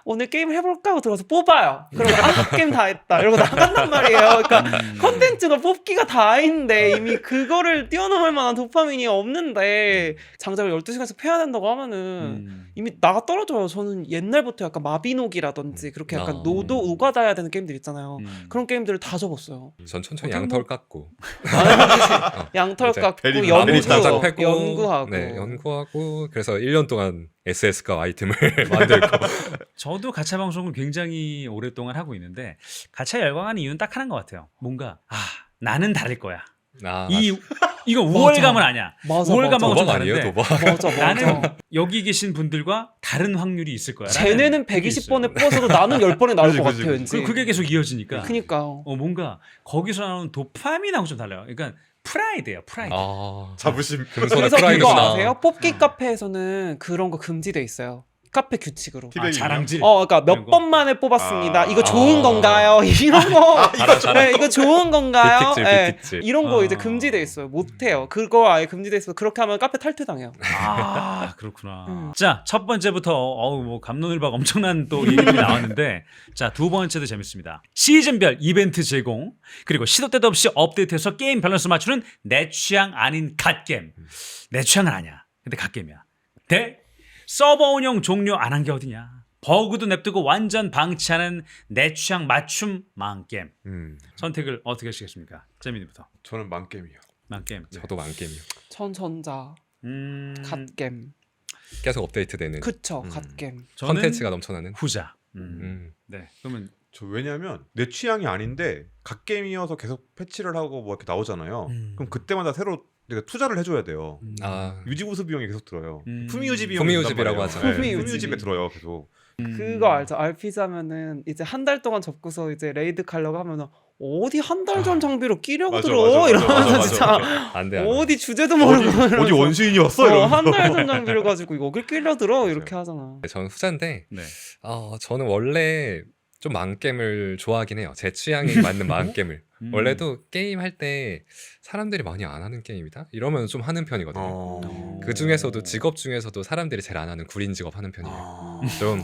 오늘 게임을 해볼까 하고 들어가서 뽑아요. 그러면 게임 다 했다 이러고 나간단 말이에요. 그러니까 컨텐츠가 뽑기가 다인데 이미 그거를 뛰어넘을 만한 도파민이 없는데 장작을 12시간씩 패야 된다고 하면은 이미 나가 떨어져요. 저는 옛날부터 약간 마비노기라든지 그렇게 약간 노도 오가다야 되는 게임들 있잖아요. 그런 게임들을 다 접었어요.
전 천천히
어떻게
양털 깎고
양털
이제
깎고
베리
장작 패고
연구하고
네, 연구하고 그래서 1년 동안 SS가 아이템을 만들고
저도 가차 방송을 굉장히 오랫동안 하고 있는데 가차에 열광하는 이유는 딱 하나인 것 같아요. 뭔가 나는 다를 거야. 이거 우월감은 아니야.
맞아,
우월감하고 좀
도박 아니에요
다른데
도박.
맞아.
나는 여기 계신 분들과 다른 확률이 있을 거야.
쟤네는 120번에 뽑아서도 나는 10번에 나올 것 같아요. 왠지.
그게 계속 이어지니까.
그니까요.
뭔가 거기서 나오는 도파민하고 좀 달라요. 그러니까 프라이드예요. 프라이드.
자부심.
금손의
그래서 그거
프라이드구나.
아세요? 뽑기 카페에서는 그런 거 금지돼 있어요. 카페 규칙으로.
자랑질.
그러니까 몇
이런 거.
번 만에 뽑았습니다. 이거 좋은 건가요? 이런 거. 네, 이거 좋은 건가요?
빅픽질,
네,
빅픽질.
이런 거 이제 금지돼 있어요. 못 해요. 그거 아예 금지돼 있어서 그렇게 하면 카페 탈퇴당해요.
그렇구나. 자, 첫 번째부터 뭐 갑론을박 엄청난 또 얘기들이 나왔는데 자, 두 번째도 재밌습니다. 시즌별 이벤트 제공 그리고 시도 때도 없이 업데이트해서 게임 밸런스 맞추는 내 취향 아닌 갓겜. 내 취향은 아니야. 근데 갓겜이야. 대 서버 운영 종료 안 한 게 어디냐. 버그도 냅두고 완전 방치하는 내 취향 맞춤 망게임. 선택을 어떻게 하시겠습니까? 재민이부터.
저는 만겜이요.
망게임.
저도 만게임이요.
전 전자. 갓겜.
계속 업데이트되는
그쵸. 갓겜.
저는
컨텐츠가 넘쳐나는.
후자.
네.
그러면
저 왜냐면 내 취향이 아닌데 갓게임이어서 계속 패치를 하고 뭐 이렇게 나오잖아요. 그럼 그때마다 새로 내가 투자를 해줘야 돼요. 유지보수 비용이 계속 들어요. 품위유지 비용이
품위유지비라고 하죠.
품위유지비에 들어요 계속.
그거 알죠? RPG 하면은 이제 한 달 동안 접고서 이제 레이드 가려고 하면은 어디 한 달 전 장비로 끼려고
맞아,
들어
맞아,
이러면서
맞아.
진짜
안 돼.
어디 주제도 모르고
어디 원시인이 왔어 이러면서.
한 달 전 장비를 가지고 여길 끼려 들어 이렇게 하잖아.
저는 후자인데
네.
저는 원래 좀 망게임을 좋아하긴 해요. 제 취향에 맞는 망게임을. 원래도 게임 할 때 사람들이 많이 안 하는 게임이다? 이러면 좀 하는 편이거든요. 그 중에서도 직업 중에서도 사람들이 제일 안 하는 구린 직업 하는 편이에요. 좀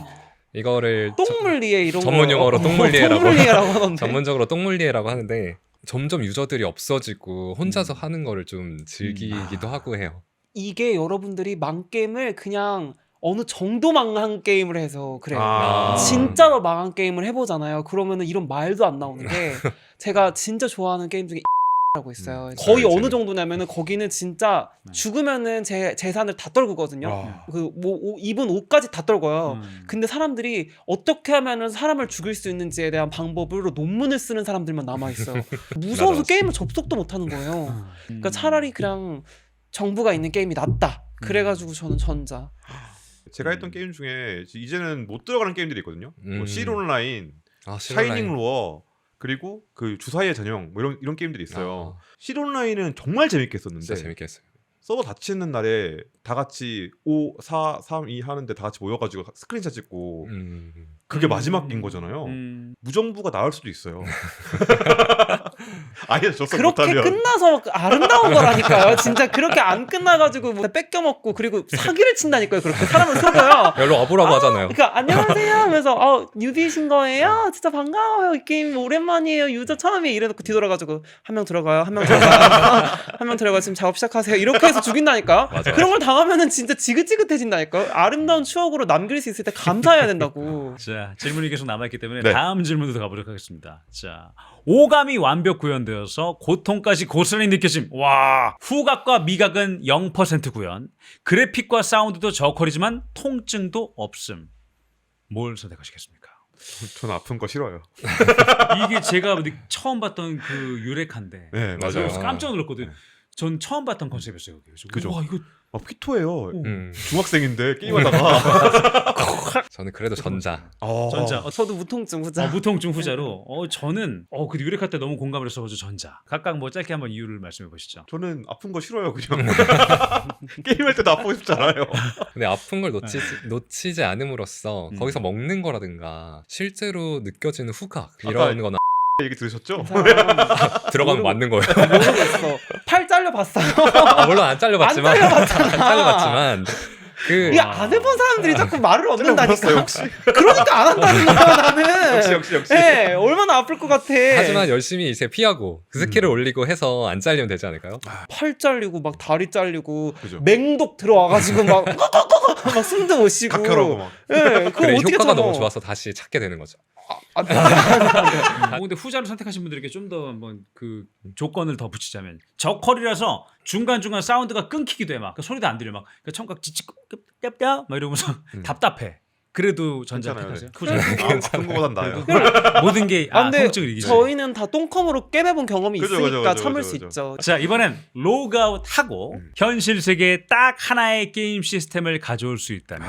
이거를
똥물리에 이런
전문
거.
용어로 똥물리에라고
똥물리에라고 하던데.
전문적으로 똥물리에라고 하는데 점점 유저들이 없어지고 혼자서 하는 거를 좀 즐기기도 하고 해요.
이게 여러분들이 망게임을 그냥 어느 정도 망한 게임을 해서 그래요. 진짜로 망한 게임을 해보잖아요. 그러면은 이런 말도 안 나오는 게 제가 진짜 좋아하는 게임 중에 라고 있어요. 거의 어느 정도냐면은 거기는 진짜 죽으면은 제 재산을 다 떨구거든요. 뭐 입은 옷까지 다 떨궈요. 근데 사람들이 어떻게 하면은 사람을 죽일 수 있는지에 대한 방법으로 논문을 쓰는 사람들만 남아 있어요. 무서워서 게임을 접속도 못 하는 거예요. 그러니까 차라리 그냥 정보가 있는 게임이 낫다. 그래가지고 저는 전자.
제가 했던 게임 중에 이제는 못 들어가는 게임들이 있거든요. 뭐 실 온라인,
실온라인.
샤이닝 로어, 그리고 그 주사위의 전형 뭐 이런 게임들이 있어요. 실 온라인은 정말 재밌게 했었는데
진짜 재밌게 했어요.
서버 닫히는 날에 다 같이 5, 4, 3, 2 하는데 다 같이 모여가지고 스크린샷 찍고 그게 마지막인 거잖아요. 무정부가 나을 수도 있어요. 아예 줬어
그렇게
못하면.
끝나서 아름다운 거라니까요. 진짜 그렇게 안 끝나가지고 뭐 뺏겨먹고 그리고 사기를 친다니까요. 그렇게 사람을 속여요.
열로 와보라고 하잖아요.
그러니까 안녕하세요 하면서 뉴비신 거예요? 진짜 반가워요. 이 게임 오랜만이에요. 유저 처음이에요. 이래놓고 뒤돌아가지고 한 명 들어가요. 한 명 들어가요. 한 명 들어가요. 지금 작업 시작하세요. 이렇게 해서 죽인다니까요.
맞아.
그런 걸 당하면은 진짜 지긋지긋해진다니까요. 아름다운 추억으로 남길 수 있을 때 감사해야 된다고.
자, 질문이 계속 남아있기 때문에
네.
다음 질문으로 가보도록 하겠습니다. 자, 오감이 완벽 완벽 구현되어서 고통까지 고스란히 느껴짐. 와. 후각과 미각은 0% 구현. 그래픽과 사운드도 저퀄이지만 통증도 없음. 뭘 선택하시겠습니까?
저는 아픈 거 싫어요.
이게 제가 처음 봤던 그 유레카인데
네,
맞아요.
그래서 깜짝 놀랐거든요.
네.
전 처음 봤던 컨셉이었어요. 그래서
그죠.
와 이거
휘토예요.
음.
중학생인데 게임하다가.
저는 그래도 전자.
전자.
저도 무통증 후자.
무통증 후자로. 저는 그 유레카 때 너무 공감을 했어가지고 전자. 각각 뭐 짧게 한번 이유를 말씀해 보시죠.
저는 아픈 거 싫어요 그냥. 게임할 때도 아프고 싶잖아요.
근데 아픈 걸 놓치지 않음으로써 거기서 먹는 거라든가 실제로 느껴지는 후각 이런 거나
얘기 들으셨죠?
들어가면 맞는 거예요.
모르겠어. 팔 잘려봤어요.
물론 안 잘려봤지만 안 잘려봤지만 그
이게 안 해본 사람들이 자꾸 말을
해봤어요,
얻는다니까.
혹시?
그러니까 안 한다는 거야 나는.
역시.
네, 얼마나 아플 것 같아.
하지만 열심히 이제 피하고 그 스킬을 올리고 해서 안 잘리면 되지 않을까요?
팔 잘리고 막 다리 잘리고
그죠.
맹독 들어와가지고 막 막 숨도 못 쉬고.
각혈하고 막.
예, 그거
그래
어떻게
효과가
참아.
너무 좋아서 다시 찾게 되는 거죠.
근데 후자를 선택하신 분들에게 좀 더 한번 그 조건을 더 붙이자면 저퀄이라서 중간중간 사운드가 끊기기도 해. 막 그 소리도 안 들려. 막 그 청각 지치고 막 이러면서 답답해. 그래도 전자
괜찮아요.
택하세요?
네. 아픈 거보단 나아요.
모든 게
아, 근데
통증을 이기지.
저희는 다 똥컴으로 깨매본 경험이
그죠,
있으니까
그죠, 그죠,
참을
그죠,
수
그죠.
있죠.
자, 이번엔 로그아웃하고 현실 세계에 딱 하나의 게임 시스템을 가져올 수 있다면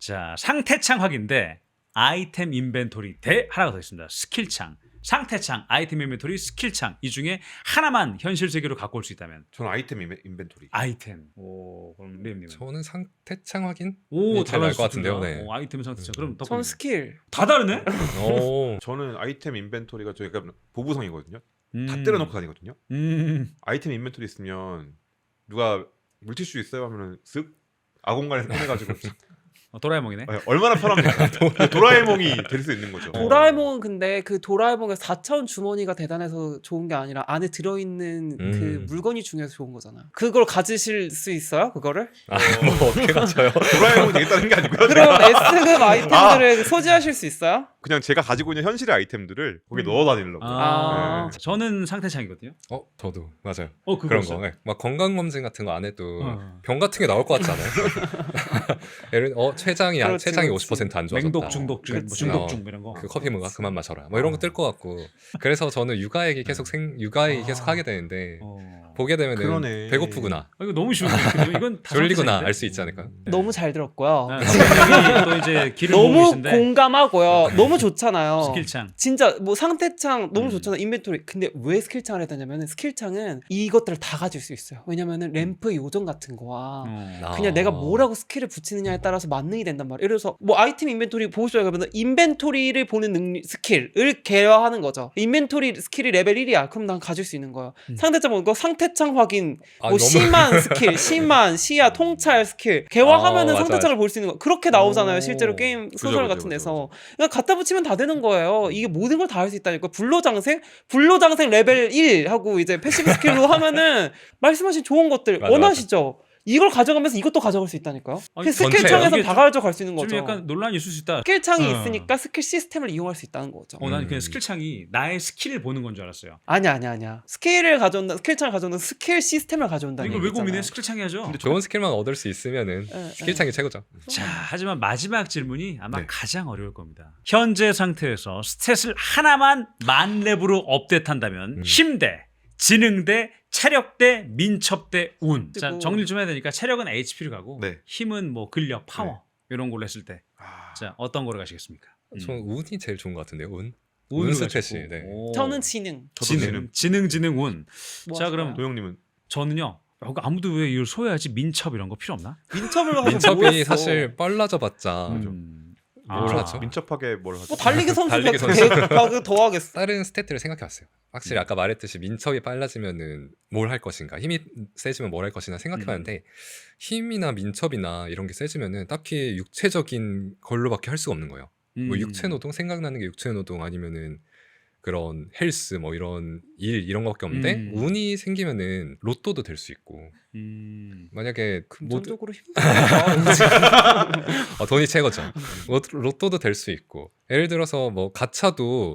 자, 상태창 확인데 아이템 인벤토리 대 하나가 더 있습니다. 스킬창. 상태창, 아이템 인벤토리, 스킬창. 이 중에 하나만 현실 세계로 갖고 올 수 있다면
저는 아이템 인벤토리.
아이템. 오, 그럼 리엠님.
저는 상태창 확인?
오,
제일 나을 것 같은데요. 네.
아이템 상태창. 그럼 더
전 스킬.
다 다르네?
오.
저는 아이템 인벤토리가 저희가 보부성이거든요. 다
음.
때려놓고 다니거든요.
음.
아이템 인벤토리 있으면 누가 물티슈 있어요 하면은 쓱 아공간에서 꺼내가지고
도라에몽이네.
얼마나 편합니까? 도라에몽이 될 수 있는 거죠.
도라에몽은 근데 그 도라에몽의 4차원 주머니가 대단해서 좋은 게 아니라 안에 들어있는 그 물건이 중요해서 좋은 거잖아. 그걸 가지실 수 있어요? 그거를?
뭐 어떻게 가져요?
도라에몽이 되겠다는 게 아니고요.
그럼 S급 아이템들을 소지하실 수 있어요?
그냥 제가 가지고 있는 현실의 아이템들을 거기에 넣어 다니려고.
아.
네.
저는 상태창이거든요.
저도 맞아요.
그거
그런
있어요?
거. 네. 막 건강 검진 같은 거 안 해도
어.
병 같은 게 나올 것 같지 않아요? 예를 췌장이
그렇지,
췌장이
그렇지.
50%안 좋아졌다.
맹독, 중독증, 뭐
그치.
중독증 이런 거.
그 커피 먹어 그만 마셔라. 뭐 이런 거 뜰 것 같고. 그래서 저는 육아얘기 계속 육아얘기 계속 하게 되는데 보게 되면은
그러네.
배고프구나,
이거 너무 쉬운데 이건 다
졸리구나
상태창인데?
알 수 있지 않을까요?
너무 잘 들었고요.
선생님이 또 이제 길을 보고
너무
계신데
공감하고요. 너무 좋잖아요.
스킬창.
진짜 뭐 상태창 너무 좋잖아. 인벤토리. 근데 왜 스킬창을 했냐면은 스킬창은 이것들을 다 가질 수 있어요. 왜냐면은 램프 요정 같은 거와 그냥 내가 뭐라고 스킬을 붙이느냐에 따라서 만능이 된단 말이에요. 예를 들어서 뭐 아이템 인벤토리 보고 싶어요 그러면 인벤토리를 보는 스킬을 개화하는 거죠. 인벤토리 스킬이 레벨 1이야. 그럼 난 가질 수 있는 거예요. 상태창 보는 거 상태창 확인, 뭐
너무-
심한 스킬, 심한, 시야, 통찰 스킬 개화하면은
맞아,
상태창을 볼 수 있는 거. 그렇게 나오잖아요.
오.
실제로 게임 소설
그죠,
같은
그죠,
데서. 그러니까 갖다 붙이면 다 되는 거예요. 이게 모든 걸 다 할 수 있다니까. 불로장생 레벨 1 하고 이제 패시브 스킬로 하면은 말씀하신 좋은 것들
맞아,
원하시죠? 이걸 가져가면서 이것도 가져갈 수 있다니까요.
아니,
그
전체요?
스킬창에서
이게
다 가져갈 수 있는
좀
거죠.
약간 논란이 있을 수 있다.
스킬창이
어.
있으니까 스킬 시스템을 이용할 수 있다는 거죠.
난 그냥 스킬창이 나의 스킬을 보는 건 줄 알았어요.
아니야. 스킬창을 가져온다. 스킬 시스템을 가져온다는
이걸 왜
얘기잖아요.
고민해? 스킬창이 하죠.
좋은 스킬만 얻을 수 있으면은 스킬창이 최고죠.
자, 하지만 마지막 질문이 아마
네.
가장 어려울 겁니다. 현재 상태에서 스탯을 하나만 만렙으로 업데이트한다면 힘대, 지능대, 체력대, 민첩대, 운. 자,
그리고-
정리를 좀 해야 되니까 체력은 HP를 가고
네.
힘은 뭐 근력, 파워 이런 걸로 했을 때.
아,
자, 어떤 거를 가시겠습니까?
저는 운이 제일 좋은 것 같은데요. 운
운을
스탯이.
가시고.
네.
오.
저는 지능.
저도
지능, 운.
뭐
자,
하실까요?
그럼
도영님은
저는요. 아무도 왜 이걸 소외하지? 민첩 이런 거 필요 없나?
민첩을 하고
민첩이
뭐 했어?
사실 빨라져봤자 뭘 하죠?
민첩하게 뭘 하죠?
뭐 달리기 선수
달리기
100 더 하겠어.
다른 스탯들을 생각해봤어요. 확실히 아까 말했듯이 민첩이 빨라지면은 뭘 할 것인가, 힘이 세지면 뭘 할 것이나 생각해봤는데 힘이나 민첩이나 이런 게 세지면은 딱히 육체적인 걸로밖에 할 수가 없는 거예요. 뭐 육체 노동, 생각나는 게 육체 노동 아니면은 그런 헬스 뭐 이런 일 이런 거밖에 없는데 운이 생기면은 로또도 될 수 있고 만약에
금전적으로 힘들다.
돈이 최고죠. 로또도 될 수 있고 예를 들어서 뭐 가차도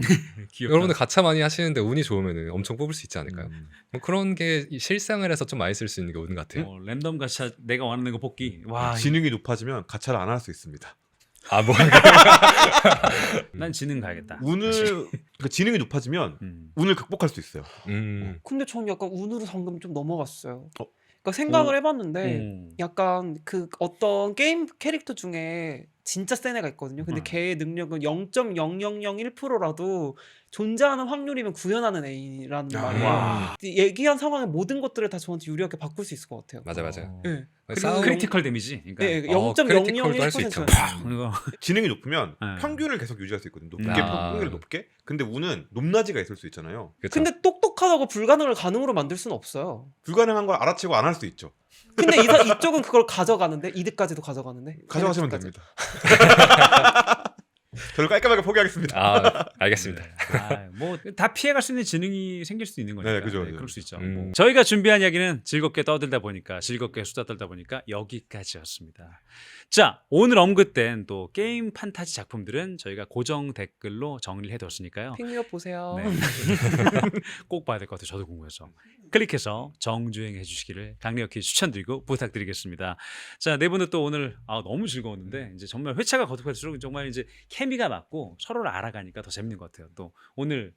귀엽다.
여러분들 가차 많이 하시는데 운이 좋으면 엄청 뽑을 수 있지 않을까요? 뭐 그런 게 실생활에서 좀 많이 쓸 수 있는 게 운 같아요.
랜덤 가차 내가 원하는 거 뽑기. 와,
지능이 높아지면 가차를 안 할 수 있습니다.
아 뭐.
난 지능 가야겠다.
운을 그러니까 지능이 높아지면 운을 극복할 수 있어요.
근데 저는 약간 운으로 방금 좀 넘어갔어요.
어?
그러니까 생각을 해봤는데 약간 그 어떤 게임 캐릭터 중에 진짜 센 애가 있거든요. 근데 걔의 능력은 0.0001%라도 존재하는 확률이면 구현하는 애라는 말이에요.
와.
얘기한 상황의 모든 것들을 다 저한테 유리하게 바꿀 수 있을 것 같아요.
맞아요.
네.
싸움
크리티컬 데미지. 그러니까
네,
크리티컬도 할수 있죠.
0.001%.
그리고
지능이 높으면
네.
평균을 계속 유지할 수 있거든요. 높게
아.
평균을 높게. 근데 운은 높낮이가 있을 수 있잖아요.
그쵸?
근데 똑똑하다고 불가능을 가능으로 만들 수는 없어요.
불가능한 걸 알아채고 안 할 수 있죠.
근데 이쪽은 그걸 가져가는데 이득까지도 가져가는데
가져가시면
베네핏까지.
됩니다. 저를 깔끔하게 포기하겠습니다.
아 알겠습니다.
뭐 다 피해갈 수 있는 지능이 생길 수 있는 거니까.
네, 그죠.
그럴 수 있죠.
음.
뭐. 저희가 준비한 이야기는 즐겁게 떠들다 보니까 즐겁게 수다 떨다 보니까 여기까지였습니다. 자, 오늘 언급된 또 게임 판타지 작품들은 저희가 고정 댓글로 정리를 해뒀으니까요.
픽미업 보세요.
네. 꼭 봐야 될 것 같아요. 저도 궁금해서. 클릭해서 정주행해 주시기를 강력히 추천드리고 부탁드리겠습니다. 자, 네 분도 또 오늘 너무 즐거웠는데 이제 정말 회차가 거듭할수록 정말 이제 케미가 맞고 서로를 알아가니까 더 재밌는 것 같아요. 또 오늘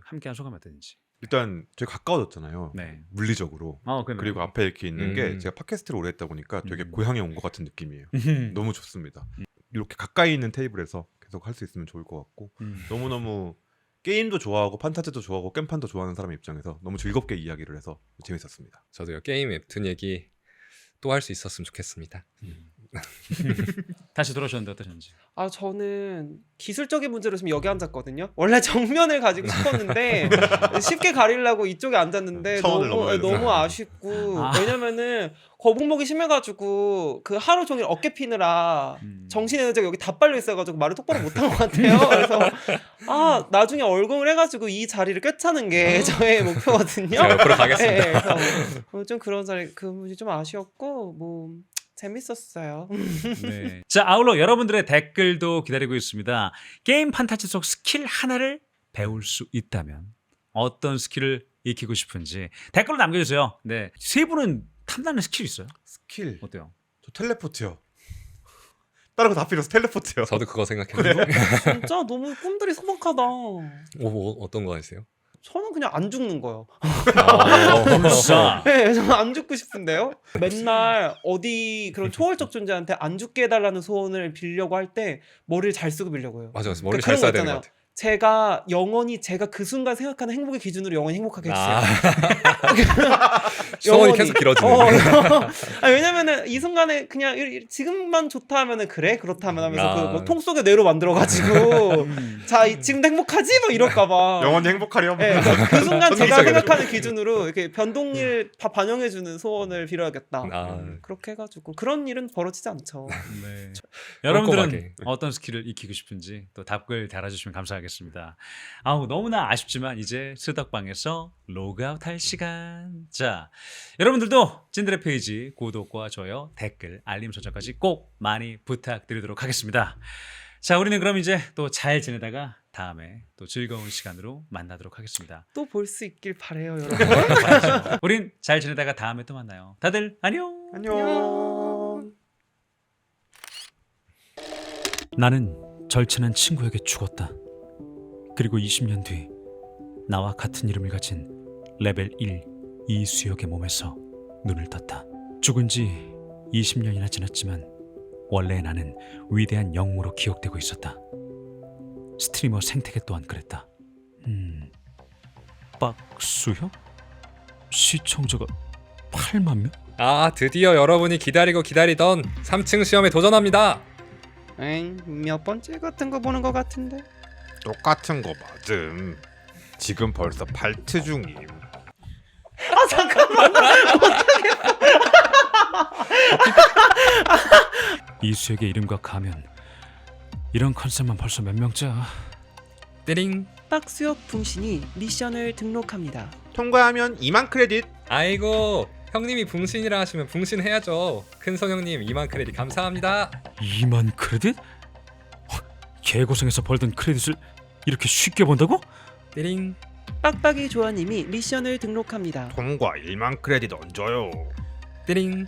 함께한 소감이 어땠는지.
일단 저희 가까워졌잖아요.
네.
물리적으로. 그리고 앞에 이렇게 있는 게 제가 팟캐스트를 오래 했다 보니까 되게 고향에 온 것 같은 느낌이에요. 너무 좋습니다. 이렇게 가까이 있는 테이블에서 계속 할 수 있으면 좋을 것 같고 너무너무 게임도 좋아하고 판타지도 좋아하고 겜판도 좋아하는 사람 입장에서 너무 즐겁게 이야기를 해서 재밌었습니다.
저도요 게임 웹툰 얘기 또 할 수 있었으면 좋겠습니다.
다시 돌아오셨는데 어떠셨는지.
저는 기술적인 문제로 지금 여기 앉았거든요. 원래 정면을 가지고 싶었는데 쉽게 가리려고 이쪽에 앉았는데
차원을 넘어야 돼서.
너무 아쉽고 왜냐면은 거북목이 심해가지고 그 하루 종일 어깨 피느라 정신에너지가 여기 다 빨려 있어가지고 말을 똑바로 못한 것 같아요. 그래서 나중에 얼공을 해가지고 이 자리를 꿰차는 게 저의 목표거든요.
제가 옆으로 가겠습니다.
네, 그래서 좀 그런 자리 그 부분이 좀 아쉬웠고 뭐 재밌었어요.
네. 자, 아울러 여러분들의 댓글도 기다리고 있습니다. 게임 판타지 속 스킬 하나를 배울 수 있다면 어떤 스킬을 익히고 싶은지 댓글로 남겨주세요. 네, 세 분은 탐나는 스킬 있어요?
스킬.
어때요?
저 텔레포트요. 다른 거 다 필요 없어. 텔레포트요.
저도 그거 생각했는데.
진짜 너무 꿈들이 소박하다.
어떤 거 하세요?
저는 그냥 안 죽는 거요.
불사.
네, 저는 안 죽고 싶은데요. 맨날 어디 그런 초월적 존재한테 안 죽게 해달라는 소원을 빌려고 할 때 머리를 잘 쓰고 빌려고 해요.
맞아, 머리
그러니까
잘
그런
써야
거
되는 것
있잖아요.
같아.
제가 그 순간 생각하는 행복의 기준으로 영원히 행복하게 해주세요.
소원이 계속 길어지는.
왜냐면은 이 순간에 그냥 지금만 좋다 하면은 그래 그렇다 하면 하면서 그 통 속에 뇌로 만들어가지고 자 지금도 행복하지 뭐 이럴까봐
영원히 행복하렴.
네, 그 순간 제가
천국적이네.
생각하는 기준으로 이렇게 변동일 다 반영해주는 소원을 빌어야겠다. 그렇게 해가지고 그런 일은 벌어지지 않죠.
네. 여러분들은
꼼꼼하게.
어떤 스킬을 익히고 싶은지 또 답글 달아주시면 감사하겠습니다. 너무나 아쉽지만 이제 스덕방에서 로그아웃 할 시간. 자, 여러분들도 찐들의 페이지 구독과 좋아요, 댓글, 알림 설정까지 꼭 많이 부탁드리도록 하겠습니다. 자, 우리는 그럼 이제 또 잘 지내다가 다음에 또 즐거운 시간으로 만나도록 하겠습니다.
또 볼 수 있길 바래요, 여러분.
우린 잘 지내다가 다음에 또 만나요. 다들 안녕.
안녕.
나는 절친한 친구에게 죽었다. 그리고 20년 뒤 나와 같은 이름을 가진 레벨 1 이수혁의 몸에서 눈을 떴다. 죽은 지 20년이나 지났지만 원래 나는 위대한 영웅으로 기억되고 있었다. 스트리머 생태계 또한 그랬다. 박수혁? 시청자가 8만 명?
드디어 여러분이 기다리고 기다리던 3층 시험에 도전합니다.
몇 번째 같은 거 보는 거 같은데.
똑같은 거 맞음. 지금 벌써 8트 중임.
잠깐만.
이수혁의 이름과 가면 이런 컨셉만 벌써 몇 명째야.
띠링.
박수혁 붕신이 미션을 등록합니다.
통과하면 2만 크레딧.
아이고 형님이 붕신이라 하시면 붕신해야죠. 큰손 형님 2만 크레딧 감사합니다.
2만 크레딧? 개고생해서 벌던 크레딧을 이렇게 쉽게 번다고?
띠링.
빡빡이 조아님이 미션을 등록합니다.
통과 1만 크레딧 얹어요.
띠링.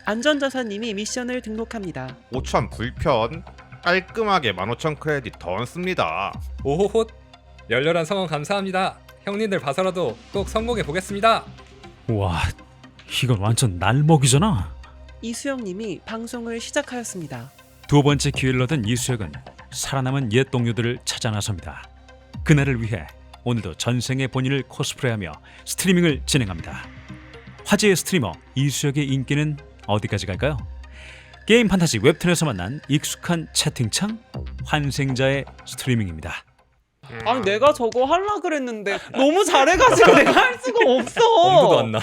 안전자사님이 미션을 등록합니다.
5천 불편. 깔끔하게 15,000 크레딧 더 얹습니다.
오호호. 열렬한 성원 감사합니다. 형님들 봐서라도 꼭 성공해 보겠습니다.
와, 이건 완전 날먹이잖아.
이수영님이 방송을 시작하였습니다.
두 번째 기회를 얻은 이수혁은 살아남은 옛 동료들을 찾아 나섭니다. 그날을 위해 오늘도 전생의 본인을 코스프레하며 스트리밍을 진행합니다. 화제의 스트리머 이수혁의 인기는 어디까지 갈까요? 게임 판타지 웹툰에서 만난 익숙한 채팅창, 환생자의 스트리밍입니다.
아니 내가 저거 하려 그랬는데 너무 잘해가지고 내가 할 수가 없어.
엄두도 안 나.